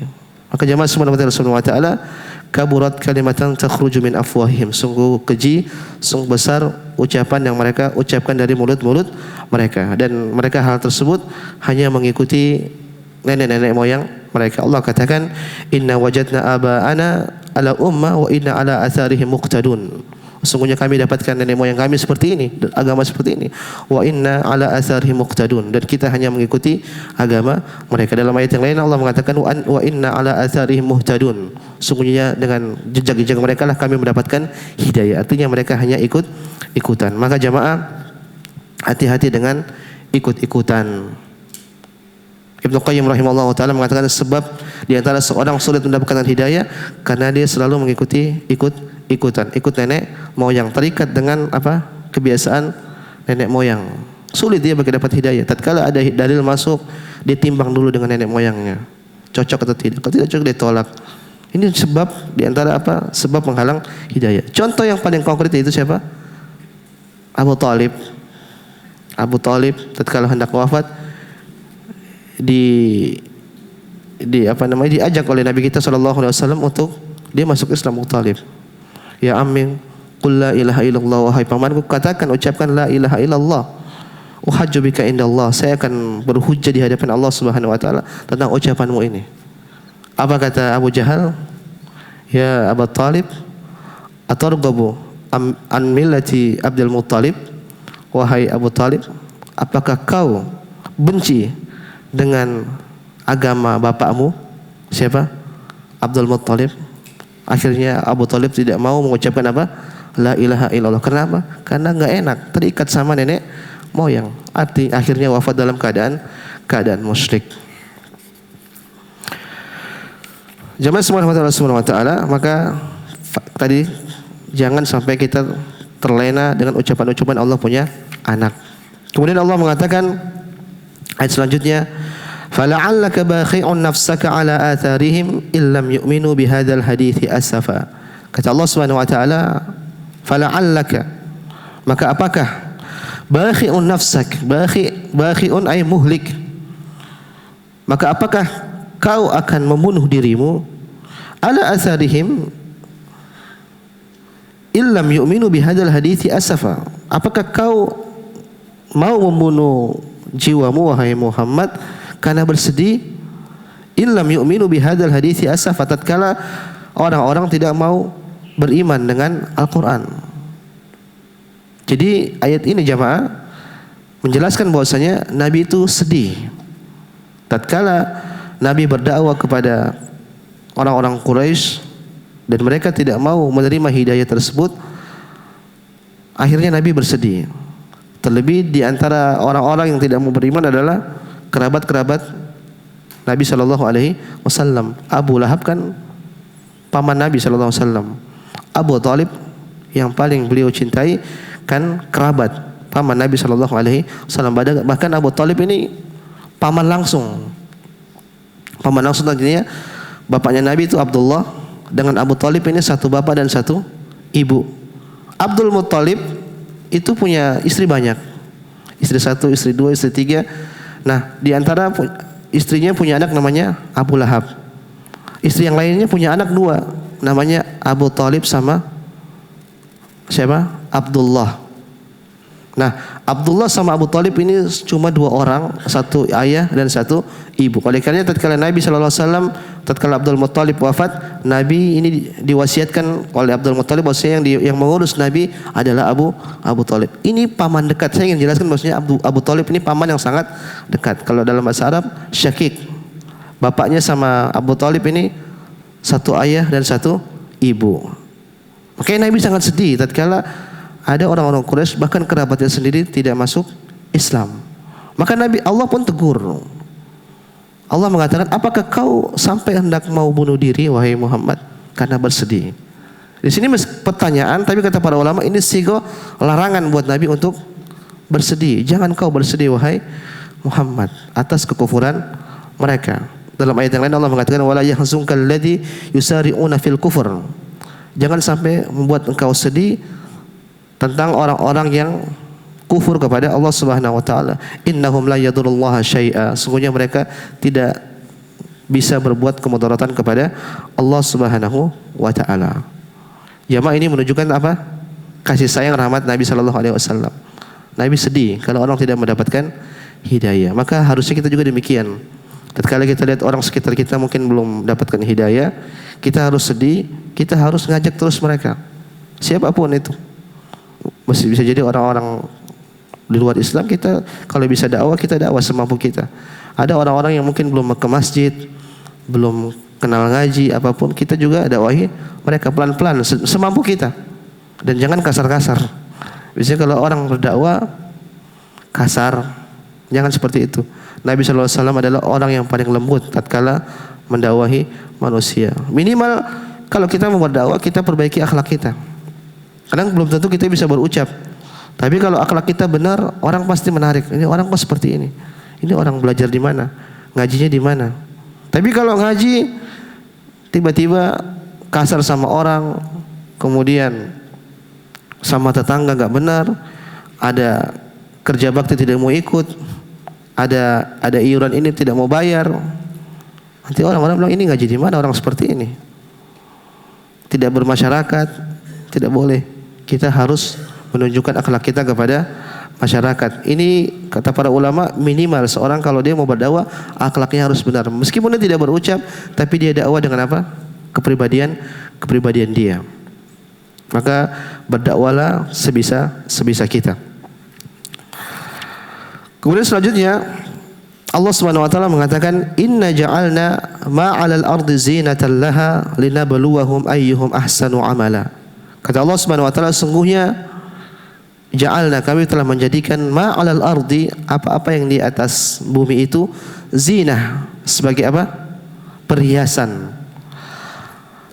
Maka jamaah subhanahu wa ta'ala, kaburat kalimatan takhruju min afwahihim. Sungguh keji, sungguh besar ucapan yang mereka ucapkan dari mulut-mulut mereka, dan mereka hal tersebut hanya mengikuti nenek-nenek moyang mereka. Allah katakan, inna wajadna aba'ana ala umma wa inna ala atharihim muqtadun. Sesungguhnya kami dapatkan nenek moyang kami seperti ini, agama seperti ini. Wa inna ala atharihim muqtadun, dan kita hanya mengikuti agama mereka. Dalam ayat yang lain Allah mengatakan wa inna ala atharihim muhtadun. Sesungguhnya dengan jejak-jejak mereka lah kami mendapatkan hidayah. Artinya mereka hanya ikut-ikutan. Maka jamaah, hati-hati dengan ikut-ikutan. Ibnu Qayyim rahimahullah ta'ala mengatakan sebab di antara seorang sulit mendapatkan hidayah karena dia selalu mengikuti ikut nenek moyang, terikat dengan kebiasaan nenek moyang. Sulit dia bagi dapat hidayah. Tatkala ada dalil masuk, dia timbang dulu dengan nenek moyangnya, cocok atau tidak. Kalau tidak cocok dia tolak. Ini sebab di antara sebab menghalang hidayah. Contoh yang paling konkret itu siapa? Abu Talib. Abu Talib tatkala hendak wafat diajak oleh Nabi kita sallallahu alaihi wasallam untuk dia masuk Islam. Abu Talib, ya ammi, qul la ilaha illallah, wahai pamanku katakan, ucapkan la ilaha illallah, uhajju bika indallah, saya akan berhujjah di hadapan Allah Subhanahu wa taala tentang ucapanmu ini. Apa kata Abu Jahal? Ya Abu Talib, atarghabu an millati Abdul Muttalib, wahai Abu Talib, apakah kau benci dengan agama bapakmu? Siapa? Abdul Muttalib. Akhirnya Abu Talib tidak mau mengucapkan la ilaha illallah. Kenapa? Karena enggak enak, terikat sama nenek moyang. Akhirnya wafat dalam keadaan musyrik. Jamaah subhanahu wa ta'ala, maka tadi jangan sampai kita terlena dengan ucapan-ucapan Allah punya anak. Kemudian Allah mengatakan ayat selanjutnya, fala'allaka bakhi'un nafsaka ala atharihim illam yu'minu bihadzal hadithi asafa. Kata Allah Subhanahu wa taala, fala'allaka, maka apakah bakhi'un nafsak, bakhi'un ay muhlik, maka apakah kau akan membunuh dirimu ala atharihim illam yu'minu bihadzal hadithi asafa, apakah kau mau membunuh jiwamu wahai Muhammad karena bersedih, illam yu'minu bihadzal hadithi asafa, tatkala orang-orang tidak mau beriman dengan Al-Qur'an. Jadi ayat ini jamaah menjelaskan bahwasanya Nabi itu sedih tatkala Nabi berdakwah kepada orang-orang Quraisy dan mereka tidak mau menerima hidayah tersebut. Akhirnya Nabi bersedih. Terlebih di antara orang-orang yang tidak mau beriman adalah kerabat-kerabat Nabi sallallahu alaihi wasallam. Abu Lahab kan paman Nabi sallallahu alaihi wasallam. Abu Talib yang paling beliau cintai kan kerabat paman Nabi sallallahu alaihi wasallam. Bahkan Abu Talib ini paman langsung. Paman langsung artinya bapaknya Nabi itu Abdullah, dengan Abu Talib ini satu bapak dan satu ibu. Abdul Muttalib itu punya istri banyak, istri satu, istri dua, istri tiga. Nah, di antara istrinya punya anak namanya Abu Lahab. Istri yang lainnya punya anak dua, namanya Abu Talib sama siapa? Abdullah. Nah, Abdullah sama Abu Talib ini cuma dua orang, satu ayah dan satu ibu. Oleh karena tatkala Nabi sallallahu alaihi wasallam, tatkala Abdul Muttalib wafat, Nabi ini diwasiatkan oleh Abdul Muttalib bahwasanya yang mengurus Nabi adalah Abu Talib. Ini paman dekat. Saya ingin jelaskan bahwasanya Abu Talib ini paman yang sangat dekat. Kalau dalam bahasa Arab syakik. Bapaknya sama Abu Talib ini satu ayah dan satu ibu. Makanya Nabi sangat sedih tatkala ada orang-orang Quraisy bahkan kerabatnya sendiri tidak masuk Islam. Maka Allah pun tegur. Allah mengatakan, apakah kau sampai hendak mau bunuh diri wahai Muhammad karena bersedih? Di sini pertanyaan, tapi kata para ulama ini sigo larangan buat Nabi untuk bersedih. Jangan kau bersedih wahai Muhammad atas kekufuran mereka. Dalam ayat yang lain Allah mengatakan, wala yahzunkal ladzi yusari'una fil kufur. Jangan sampai membuat engkau sedih tentang orang-orang yang kufur kepada Allah Subhanahu wa taala. Innahum la yadurullaha syai'a. Sungguhnya mereka tidak bisa berbuat kemudaratan kepada Allah Subhanahu wa taala. Jamaah ini menunjukkan apa? Kasih sayang rahmat Nabi sallallahu alaihi wasallam. Nabi sedih kalau orang tidak mendapatkan hidayah. Maka harusnya kita juga demikian. Tatkala kita lihat orang sekitar kita mungkin belum mendapatkan hidayah, kita harus sedih, kita harus ngajak terus mereka. Siapapun itu. Masih bisa jadi orang-orang di luar Islam, kita kalau bisa dakwah, kita dakwah semampu kita. Ada orang-orang yang mungkin belum ke masjid, belum kenal ngaji apapun, kita juga dakwahi mereka pelan-pelan semampu kita. Dan jangan kasar-kasar. Biasanya kalau orang berdakwah kasar, jangan seperti itu. Nabi sallallahu alaihi wasallam adalah orang yang paling lembut tatkala mendakwahi manusia. Minimal kalau kita mau berdakwah, kita perbaiki akhlak kita. Kadang belum tentu kita bisa berucap. Tapi kalau akhlak kita benar, orang pasti menarik. Ini orang kok seperti ini. Ini orang belajar di mana? Ngajinya di mana? Tapi kalau ngaji tiba-tiba kasar sama orang, kemudian sama tetangga enggak benar, ada kerja bakti tidak mau ikut, ada iuran ini tidak mau bayar. Nanti orang-orang bilang ini ngaji di mana orang seperti ini? Tidak bermasyarakat, tidak boleh. Kita harus menunjukkan akhlak kita kepada masyarakat. Ini kata para ulama, minimal seorang kalau dia mau berdakwah akhlaknya harus benar. Meskipun dia tidak berucap, tapi dia dakwah dengan apa? Kepribadian dia. Maka berdakwalah sebisa kita. Kemudian selanjutnya Allah Subhanahu wa taala mengatakan inna ja'alna ma 'alal ardi zinatan laha linabluwahum ayyuhum ahsanu amala. Kata Allah Subhanahu wa taala, sungguhnya ja'alna, kami telah menjadikan ma 'alal ardi, apa-apa yang di atas bumi itu, zinah, sebagai apa? Perhiasan.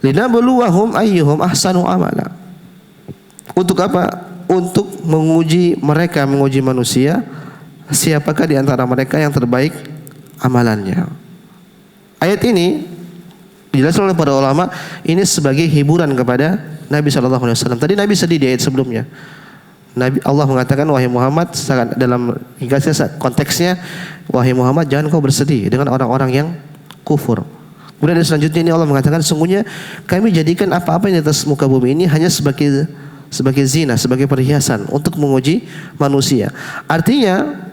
Linabluwahum ayyuhum ahsanu amala. Untuk apa? Untuk menguji mereka, menguji manusia, siapakah di antara mereka yang terbaik amalannya. Ayat ini dijelaskan oleh para ulama, ini sebagai hiburan kepada Nabi sallallahu alaihi wasallam. Tadi Nabi sedih di ayat sebelumnya. Nabi Allah mengatakan, wahai Muhammad, dalam konteksnya, wahai Muhammad, jangan kau bersedih dengan orang-orang yang kufur. Kemudian selanjutnya ini Allah mengatakan, sungguhnya kami jadikan apa-apa yang di atas muka bumi ini hanya sebagai zina, sebagai perhiasan untuk menguji manusia. Artinya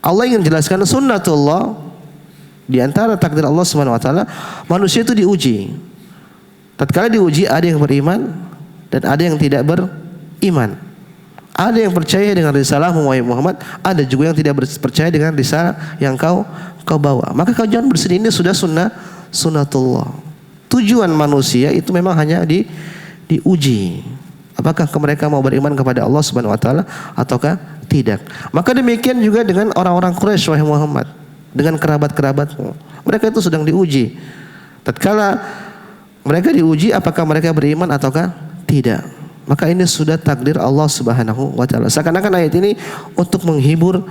Allah ingin jelaskan sunnatullah, di antara takdir Allah Subhanahu wa taala, manusia itu diuji. Tatkala diuji, ada yang beriman dan ada yang tidak beriman. Ada yang percaya dengan risalah Muhammad, ada juga yang tidak percaya dengan risalah yang kau bawa. Maka kau jangan bersedih, ini sudah sunnatullah. Tujuan manusia itu memang hanya diuji. Apakah mereka mau beriman kepada Allah Subhanahu wa taala ataukah tidak. Maka demikian juga dengan orang-orang Quraisy, wahai Muhammad, dengan kerabat-kerabatmu. Mereka itu sedang diuji. Tatkala mereka diuji, apakah mereka beriman ataukah tidak. Maka ini sudah takdir Allah Subhanahu wa taala. Seakan-akan ayat ini untuk menghibur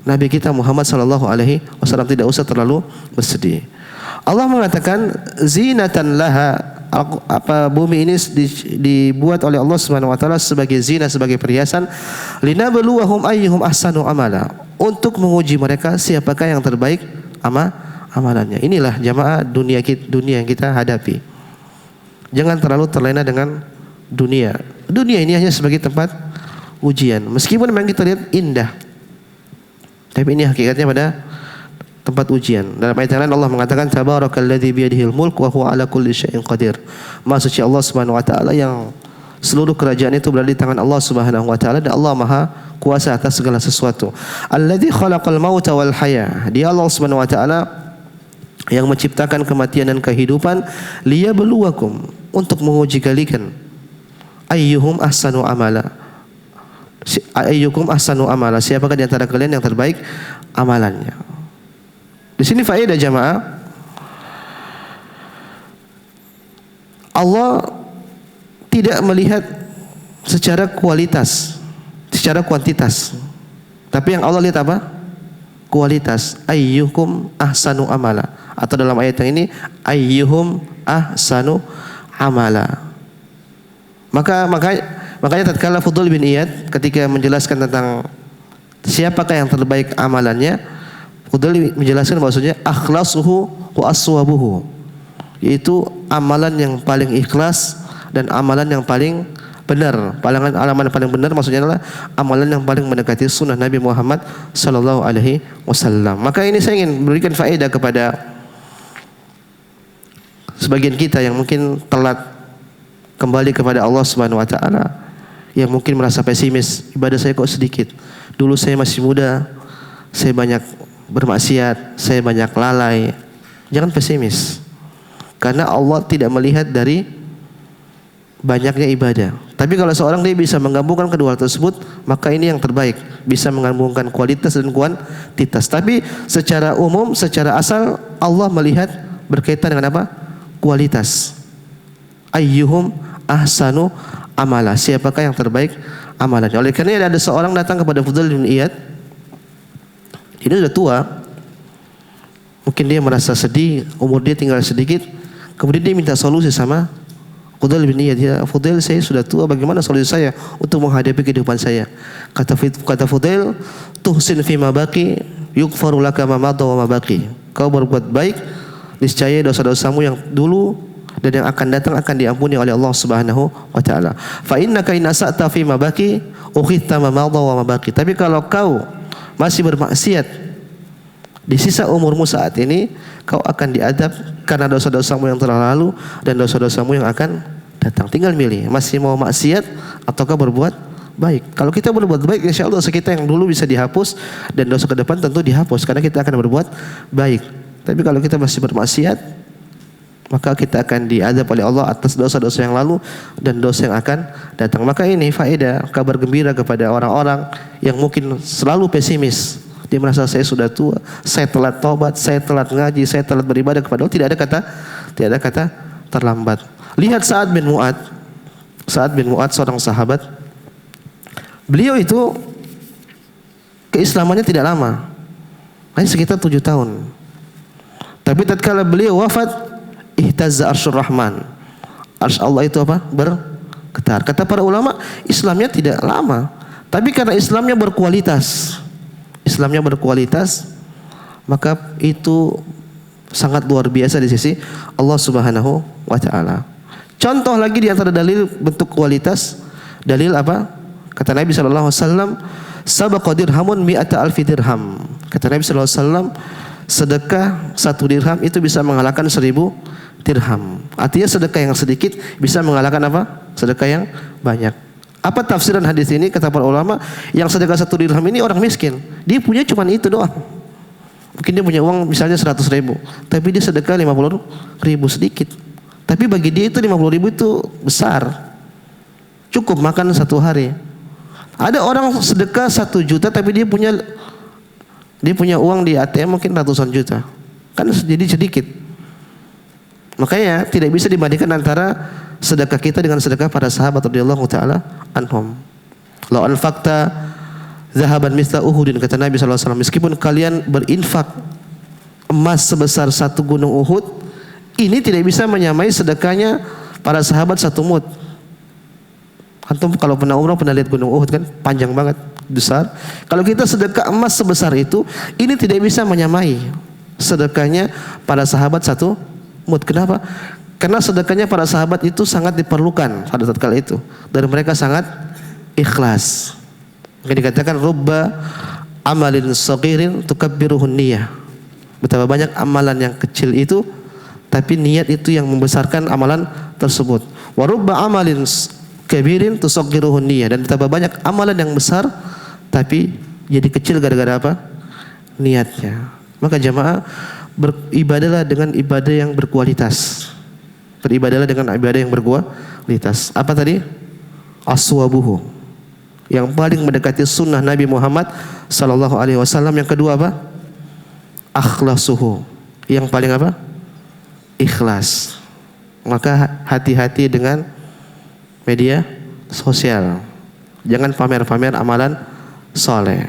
Nabi kita Muhammad sallallahu alaihi wasallam, tidak usah terlalu bersedih. Allah mengatakan zinatan laha, apa bumi ini dibuat oleh Allah Subhanahu wa taala sebagai zina, sebagai perhiasan, linabluwahum ayyuhum ahsanu amala, untuk menguji mereka siapakah yang terbaik amalannya. Inilah jamaah dunia yang kita hadapi. Jangan terlalu terlena dengan dunia. Dunia ini hanya sebagai tempat ujian. Meskipun memang kita lihat indah, tapi ini hakikatnya pada tempat ujian. Dalam ayat yang lain Allah mengatakan tabarakalladzi biyadihil mulk wa huwa ala kulli syai'in qadir. Maha suci Allah Subhanahu wa taala yang seluruh kerajaan itu berada di tangan Allah Subhanahu wa taala, dan Allah Maha kuasa atas segala sesuatu. Alladzi khalaqal mauta wal haya. Dia Allah Subhanahu wa taala yang menciptakan kematian dan kehidupan, liyabluwakum, untuk menguji kalian, ayyuhum ahsanu amala. Ayyukum ahsanu amala, siapakah di antara kalian yang terbaik amalannya. Di sini faedah jamaah, Allah tidak melihat secara kualitas, secara kuantitas, tapi yang Allah lihat apa? Kualitas. Ayyukum ahsanu amala, atau dalam ayat yang ini ayyuhum ahsanu amala. Maka Makanya tatkala Fudail bin Iyad ketika menjelaskan tentang siapakah yang terbaik amalannya, Fudail menjelaskan bahwasanya akhlasuhu wa aswabuhu, yaitu amalan yang paling ikhlas dan amalan yang paling benar. Amalan yang paling benar maksudnya adalah amalan yang paling mendekati sunnah Nabi Muhammad sallallahu alaihi wasallam. Maka ini saya ingin memberikan faedah kepada sebagian kita yang mungkin telat kembali kepada Allah Subhanahu wa taala, yang mungkin merasa pesimis, ibadah saya kok sedikit. Dulu saya masih muda, saya banyak bermaksiat, saya banyak lalai. Jangan pesimis. Karena Allah tidak melihat dari banyaknya ibadah. Tapi kalau seorang dia bisa menggabungkan kedua hal tersebut, maka ini yang terbaik, bisa menggabungkan kualitas dan kuantitas. Tapi secara umum, secara asal Allah melihat berkaitan dengan apa? Kualitas. Ayyuhum ahsanu amala, siapakah yang terbaik amalannya. Oleh karena ada seorang datang kepada Fudail bin Iyad. Ini sudah tua, mungkin dia merasa sedih, umur dia tinggal sedikit. Kemudian dia minta solusi sama Fudail bin Iyad. Ya Fudail, saya sudah tua, bagaimana solusi saya untuk menghadapi kehidupan saya? Kata Fudail, tuhsin fima baqi yughfaru laka ma madha wa ma baqi. Kau berbuat baik, niscaya dosa-dosamu yang dulu dan yang akan datang akan diampuni oleh Allah Subhanahu wa taala. Fa innaka in asa'ta fima baqi ukhidta ma madha wa ma baqi. Tapi kalau kau masih bermaksiat di sisa umurmu saat ini, kau akan diadab karena dosa-dosamu yang telah lalu dan dosa-dosamu yang akan datang. Tinggal milih, masih mau maksiat ataukah berbuat baik. Kalau kita berbuat baik, insya Allah dosa kita yang dulu bisa dihapus dan dosa ke depan tentu dihapus karena kita akan berbuat baik. Tapi kalau kita masih bermaksiat, maka kita akan diadab oleh Allah atas dosa-dosa yang lalu dan dosa yang akan datang. Maka ini faedah, kabar gembira kepada orang-orang yang mungkin selalu pesimis. Dia merasa saya sudah tua, saya telat tobat, saya telat ngaji, saya telat beribadah kepada Allah. Tidak ada kata terlambat. Lihat Sa'ad bin Mu'ad. Sa'ad bin Mu'ad seorang sahabat. Beliau itu keislamannya tidak lama, hanya sekitar 7 tahun. Tapi tatkala beliau wafat, ihtazza arsyur rahman. Arsy Allah itu apa? Bergetar. Kata para ulama, Islamnya tidak lama, tapi karena Islamnya berkualitas. Maka itu sangat luar biasa di sisi Allah Subhanahu wa taala. Contoh lagi di antara dalil bentuk kualitas, dalil apa? Kata Nabi sallallahu alaihi wasallam, sabaqa dirhamun mi'ata alfi dirham. Kata Nabi sallallahu alaihi wasallam, sedekah 1 dirham itu bisa mengalahkan 1000 dirham. Artinya sedekah yang sedikit bisa mengalahkan apa? Sedekah yang banyak. Apa tafsiran hadis ini? Kata para ulama, yang sedekah 1 dirham ini orang miskin. Dia punya cuma itu doang. Mungkin dia punya uang misalnya 100.000, tapi dia sedekah 50.000, sedikit. Tapi bagi dia itu 50.000 itu besar. Cukup makan 1 hari. Ada orang sedekah 1 juta tapi dia punya uang di ATM mungkin ratusan juta. Kan jadi sedikit. Makanya tidak bisa dibandingkan antara sedekah kita dengan sedekah para sahabat radhiyallahu taala anhum. La anfaqta zahaban mithla Uhudin, kata Nabi sallallahu alaihi wasallam, meskipun kalian berinfak emas sebesar 1 gunung Uhud, ini tidak bisa menyamai sedekahnya para sahabat 1 mud. Antum kalau pernah umrah pernah lihat gunung Uhud kan, panjang banget, besar. Kalau kita sedekah emas sebesar itu, ini tidak bisa menyamai sedekahnya para sahabat 1 mud. Kenapa? Karena sedekahnya para sahabat itu sangat diperlukan pada saat kala itu, dan mereka sangat ikhlas. Maka dikatakan rubba amalin saghirin tukabbiruhun niyah. Betapa banyak amalan yang kecil itu, tapi niat itu yang membesarkan amalan tersebut. Wa rubba amalin kabirin tusaghiruhun niyah. Dan betapa banyak amalan yang besar tapi jadi kecil gara-gara apa? Niatnya. Maka jamaah, beribadahlah dengan ibadah yang berkualitas. Beribadahlah dengan ibadah yang berkualitas. Apa tadi? Aswabuhu, yang paling mendekati sunnah Nabi Muhammad sallallahu alaihi wasallam. Yang kedua apa? Akhlasuhu, yang paling apa? Ikhlas. Maka hati-hati dengan media sosial. Jangan pamer-pamer amalan soleh.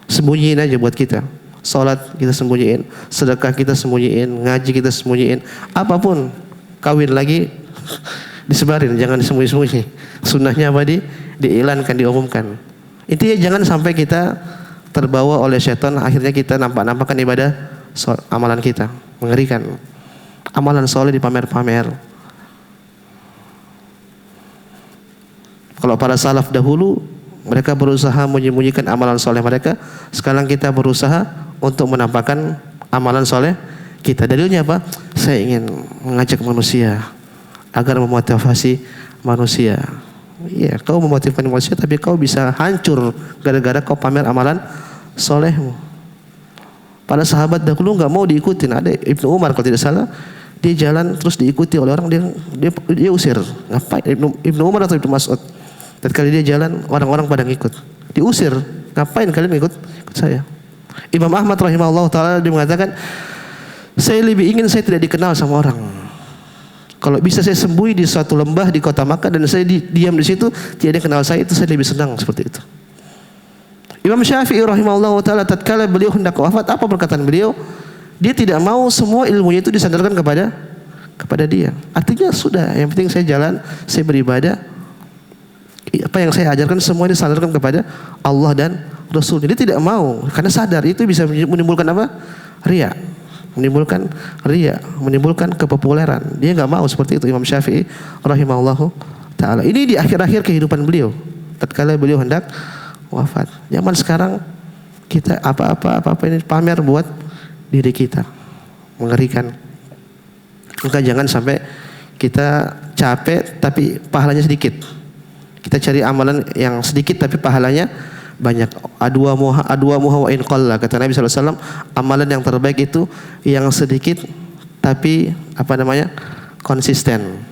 Sembunyiin aja buat kita. Salat kita sembunyiin, sedekah kita sembunyiin, ngaji kita sembunyiin, apapun. Kawin lagi disebarin, jangan sembunyi-sembunyi. Sunnahnya apa? Diiklankan, diumumkan. Intinya jangan sampai kita terbawa oleh setan, akhirnya kita nampak-nampakkan ibadah amalan kita. Mengerikan. Amalan soleh dipamer-pamer. Kalau para salaf dahulu mereka berusaha menyembunyikan amalan soleh mereka, sekarang kita berusaha untuk menampakkan amalan soleh kita. Dalilnya apa? Saya ingin mengajak manusia agar memotivasi manusia. Iya, kau memotivasi manusia, tapi kau bisa hancur gara-gara kau pamer amalan solehmu. Para sahabat dahulu nggak mau diikutin. Ada Ibnu Umar kalau tidak salah, dia jalan terus diikuti oleh orang, dia usir. Ngapain? Ibnu Umar atau Ibnu Mas'ud? Tatkala dia jalan, orang-orang pada ngikut. Diusir. Ngapain kalian ikut saya? Imam Ahmad rahimahullah taala dia mengatakan, saya lebih ingin saya tidak dikenal sama orang. Kalau bisa saya sembunyi di suatu lembah di kota Makkah dan saya diam di situ, tidak ada yang kenal saya, itu saya lebih senang seperti itu. Imam Syafi'i rahimahullah taala tatkala beliau hendak wafat, apa perkataan beliau? Dia tidak mau semua ilmunya itu disandarkan kepada dia. Artinya sudah, yang penting saya jalan, saya beribadah. Apa yang saya ajarkan semua disandarkan kepada Allah dan Rasul. Dia tidak mau karena sadar itu bisa menimbulkan apa? Riya. Menimbulkan kepopuleran. Dia enggak mau seperti itu Imam Syafi'i rahimahullahu taala. Ini di akhir-akhir kehidupan beliau. Tatkala beliau hendak wafat. Zaman sekarang kita apa-apa ini pamer buat diri kita. Mengerikan. Maka jangan sampai kita capek tapi pahalanya sedikit. Kita cari amalan yang sedikit tapi pahalanya banyak. Adwa muha wa in qalla, kata Nabi SAW. Amalan yang terbaik itu yang sedikit tapi konsisten.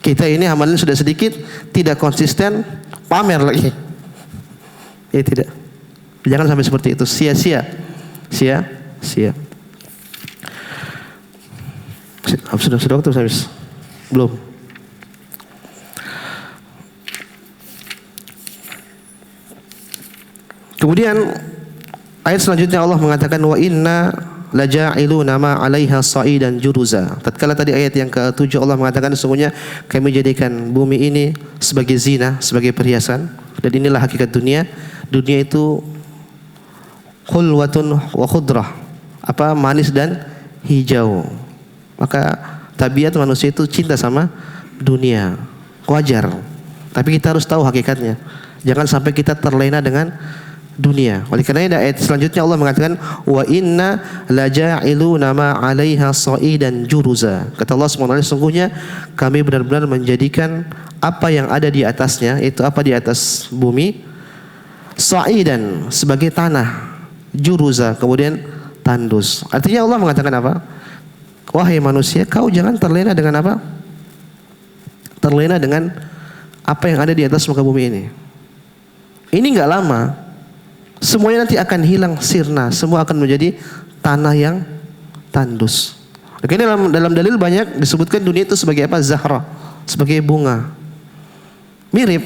Kita ini amalan sudah sedikit, tidak konsisten, pamer lagi. Ya tidak. Jangan sampai seperti itu. Sia-sia. Sudah waktu habis? Belum. Kemudian ayat selanjutnya Allah mengatakan wa inna laja'iluna ma 'alaiha sa'idan juruza. Tatkala tadi ayat yang ke-7 Allah mengatakan sesungguhnya kami jadikan bumi ini sebagai zina, sebagai perhiasan, dan inilah hakikat dunia. Dunia itu khulwatun wa khudrah, manis dan hijau. Maka tabiat manusia itu cinta sama dunia. Wajar. Tapi kita harus tahu hakikatnya. Jangan sampai kita terlena dengan dunia. Oleh karena ayat selanjutnya Allah mengatakan wa inna laja'iluna ma 'alaiha sa'idan juruza. Kata Allah SWT, sungguhnya kami benar-benar menjadikan apa yang ada di atasnya, itu apa di atas bumi, sa'idan, sebagai tanah, juruza, kemudian tandus. Artinya Allah mengatakan apa? Wahai manusia, kau jangan terlena dengan apa? Terlena dengan apa yang ada di atas muka bumi ini. Ini enggak lama. Semuanya nanti akan hilang sirna, semua akan menjadi tanah yang tandus. Oke, dalam dalil banyak disebutkan dunia itu sebagai apa? Zahra, sebagai bunga. Mirip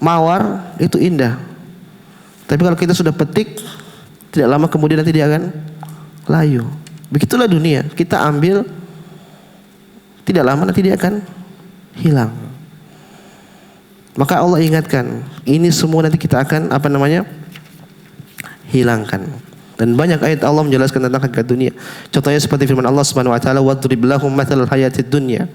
mawar itu indah. Tapi kalau kita sudah petik, tidak lama kemudian nanti dia akan layu. Begitulah dunia, kita ambil, tidak lama nanti dia akan hilang. Maka Allah ingatkan, ini semua nanti kita akan hilangkan. Dan banyak ayat Allah menjelaskan tentang hakikat dunia. Contohnya seperti firman Allah Subhanahu wa taala, "Wadrib lahum mathalal hayatid dunya."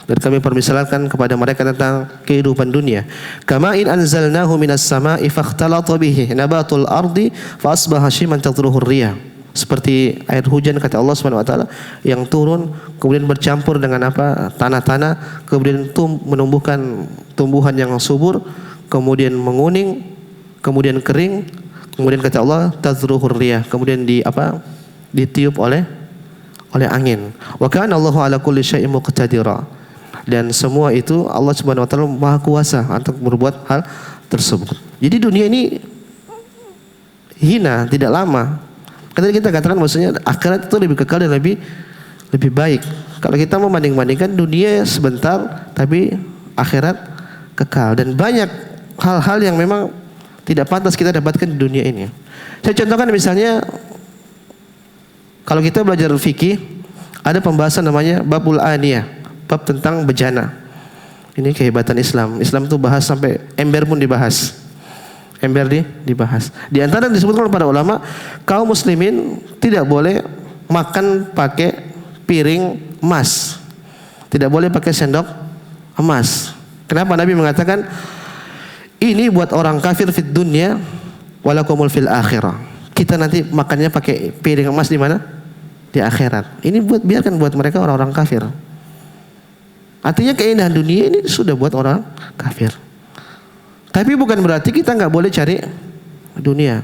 Dan kami permisalkan kepada mereka tentang kehidupan dunia. Kama in anzalnahu minas sama'i fakhtalata bihi nabatul ardi fa asbaha hashiman tadruhu riyah. Seperti air hujan kata Allah Subhanahu wa taala yang turun kemudian bercampur dengan tanah-tanah, kemudian menumbuhkan tumbuhan yang subur, kemudian menguning, kemudian kering. Kemudian kata Allah tadruhur riyah, kemudian ditiup oleh angin. Wa kana Allahu ala kulli syai'in muqtadira. Dan semua itu Allah Subhanahu wa taala Maha Kuasa untuk berbuat hal tersebut. Jadi dunia ini hina, tidak lama. Karena kita katakan maksudnya akhirat itu lebih kekal dan lebih baik. Kalau kita membanding-bandingkan dunia sebentar tapi akhirat kekal, dan banyak hal-hal yang memang tidak pantas kita dapatkan di dunia ini. Saya contohkan misalnya, kalau kita belajar fikih, ada pembahasan namanya babul aniyah, bab tentang bejana. Ini kehebatan Islam. Islam itu bahas sampai ember pun dibahas. Ember dibahas. Di antara yang disebutkan oleh para ulama, kaum muslimin tidak boleh makan pakai piring emas. Tidak boleh pakai sendok emas. Kenapa Nabi mengatakan ini buat orang kafir fid dunya walakumul fil akhirah. Kita nanti makannya pakai piring emas di mana? Di akhirat. Ini biarkan buat mereka orang-orang kafir. Artinya keindahan dunia ini sudah buat orang kafir. Tapi bukan berarti kita nggak boleh cari dunia.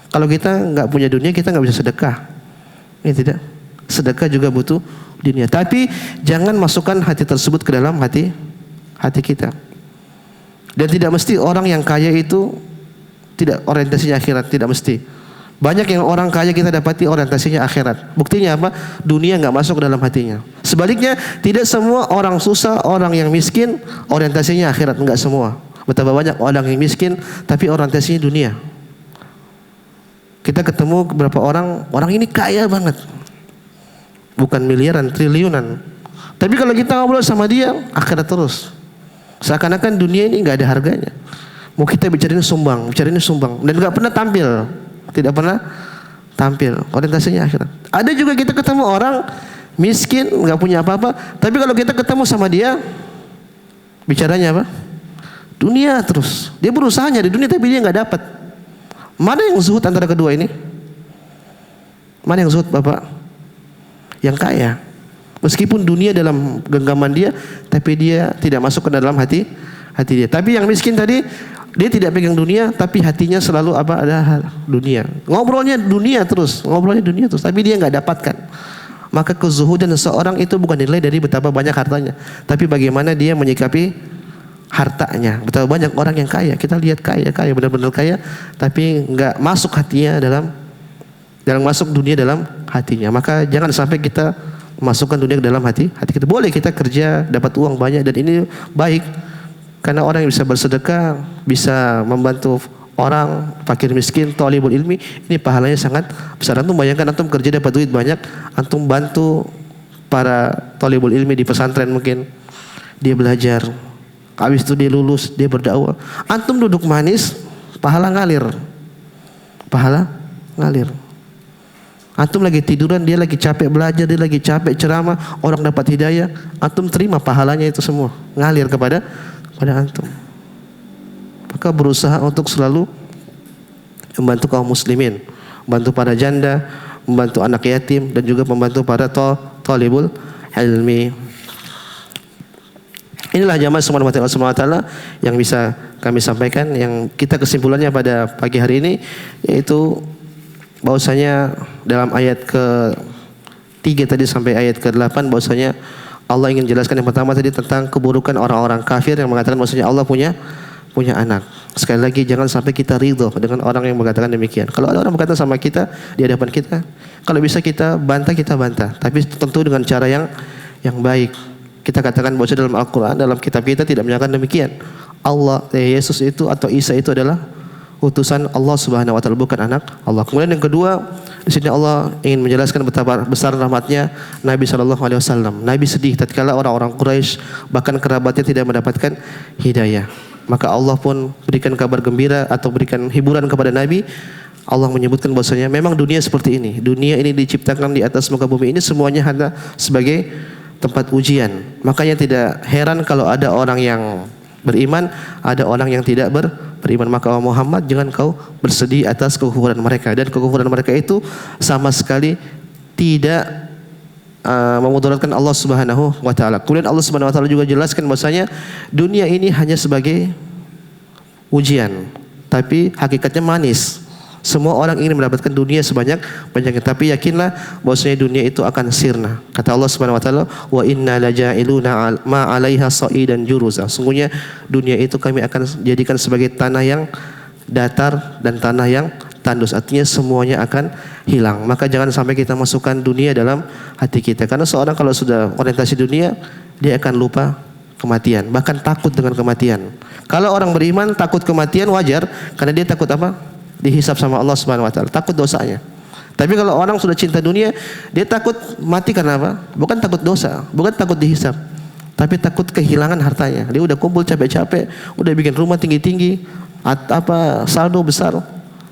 Kalau kita nggak punya dunia, kita nggak bisa sedekah. Ini tidak. Sedekah juga butuh dunia. Tapi jangan masukkan hati tersebut ke dalam hati kita. Dan tidak mesti orang yang kaya itu tidak orientasinya akhirat, tidak mesti. Banyak yang orang kaya kita dapati orientasinya akhirat. Buktinya apa? Dunia nggak masuk ke dalam hatinya. Sebaliknya, tidak semua orang susah, orang yang miskin orientasinya akhirat, nggak semua. Betapa banyak orang yang miskin tapi orientasinya dunia. Kita ketemu beberapa orang ini kaya banget. Bukan miliaran, triliunan. Tapi kalau kita ngobrol sama dia, akhirat terus. Seakan-akan dunia ini nggak ada harganya. Mau kita bicarain sumbang, dan nggak pernah tampil. Tidak pernah tampil. Orientasinya akhirat. Ada juga kita ketemu orang miskin, nggak punya apa-apa. Tapi kalau kita ketemu sama dia, bicaranya apa? Dunia terus. Dia berusaha nyari dunia tapi dia nggak dapat. Mana yang zuhud antara kedua ini? Mana yang zuhud, Bapak? Yang kaya. Meskipun dunia dalam genggaman dia, tapi dia tidak masuk ke dalam hati dia. Tapi yang miskin tadi, dia tidak pegang dunia, tapi hatinya selalu apa? Ada dunia. Ngobrolnya dunia terus, tapi dia nggak dapatkan. Maka kezuhudan seseorang itu bukan nilai dari betapa banyak hartanya, tapi bagaimana dia menyikapi hartanya. Betapa banyak orang yang kaya, kita lihat kaya benar-benar kaya, tapi nggak masuk hatinya dalam masuk dunia dalam hatinya. Maka jangan sampai kita masukkan dunia ke dalam hati kita. Boleh kita kerja dapat uang banyak dan ini baik, karena orang yang bisa bersedekah, bisa membantu orang fakir miskin, thalibul ilmi, ini pahalanya sangat besar. Antum bayangkan antum kerja dapat duit banyak, antum bantu para thalibul ilmi di pesantren, mungkin dia belajar. Habis itu dia lulus, dia berdakwah. Antum duduk manis, pahala ngalir. Antum lagi tiduran, dia lagi capek belajar, dia lagi capek ceramah, orang dapat hidayah, antum terima pahalanya itu semua ngalir kepada antum. Maka berusaha untuk selalu membantu kaum muslimin, membantu para janda, membantu anak yatim, dan juga membantu para thalibul ilmi. Inilah jamaah subhanahu wa ta'ala yang bisa kami sampaikan. Yang kita kesimpulannya pada pagi hari ini, yaitu bahwasanya dalam ayat ke-3 tadi sampai ayat ke-8, bahwasanya Allah ingin jelaskan yang pertama tadi tentang keburukan orang-orang kafir yang mengatakan bahwasanya Allah punya anak. Sekali lagi, jangan sampai kita ridho dengan orang yang mengatakan demikian. Kalau ada orang berkata sama kita di hadapan kita, kalau bisa kita bantah, tapi tentu dengan cara yang baik. Kita katakan bahwa dalam Al-Quran, dalam kitab kita tidak menyatakan demikian. Yesus itu atau Isa itu adalah utusan Allah Subhanahu wa taala, bukan anak Allah. Kemudian yang kedua, di sini Allah ingin menjelaskan betapa besar rahmatnya Nabi sallallahu alaihi wasallam. Nabi sedih tatkala orang-orang Quraisy bahkan kerabatnya tidak mendapatkan hidayah. Maka Allah pun berikan kabar gembira atau berikan hiburan kepada Nabi. Allah menyebutkan bahwasanya memang dunia seperti ini. Dunia ini diciptakan di atas muka bumi ini semuanya hanya sebagai tempat ujian. Makanya tidak heran kalau ada orang yang beriman, ada orang yang tidak beriman. Maka Muhammad, jangan kau bersedih atas kekufuran mereka, dan kekufuran mereka itu sama sekali tidak memudaratkan Allah Subhanahu wa taala. Kemudian Allah Subhanahu wa taala juga jelaskan bahwasanya dunia ini hanya sebagai ujian, tapi hakikatnya manis. Semua orang ingin mendapatkan dunia sebanyak-banyaknya, tapi yakinlah bahwasanya dunia itu akan sirna. Kata Allah Subhanahu wa taala, "Wa inna laja'iluna ma 'alaiha sa'idan juruza." Sungguhnya dunia itu kami akan jadikan sebagai tanah yang datar dan tanah yang tandus. Artinya semuanya akan hilang. Maka jangan sampai kita masukkan dunia dalam hati kita. Karena seorang kalau sudah orientasi dunia, dia akan lupa kematian, bahkan takut dengan kematian. Kalau orang beriman takut kematian wajar, karena dia takut apa? Dihisab sama Allah Subhanahu wa taala, takut dosanya. Tapi kalau orang sudah cinta dunia, dia takut mati karena apa? Bukan takut dosa, bukan takut dihisab. tapi takut kehilangan hartanya. Dia udah kumpul capek-capek, udah bikin rumah tinggi-tinggi, saldo besar,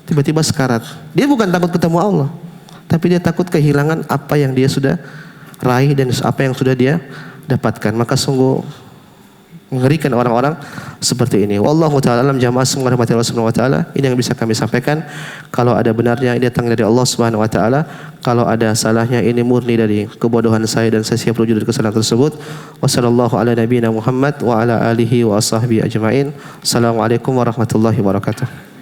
tiba-tiba sekarat. Dia bukan takut ketemu Allah, tapi dia takut kehilangan apa yang dia sudah raih dan apa yang sudah dia dapatkan. Maka sungguh mengerikan orang-orang seperti ini. Wallahu ta'ala alam. Jamaah semua rahmati Allah subhanahu wa ta'ala. Ini yang bisa kami sampaikan. Kalau ada benarnya ini datang dari Allah subhanahu wa ta'ala. Kalau ada salahnya ini murni dari kebodohan saya dan saya siap rujuk dari kesalahan tersebut. Wassallallahu ala nabiyina Muhammad wa ala alihi wa ashabihi ajma'in. Assalamualaikum warahmatullahi wabarakatuh.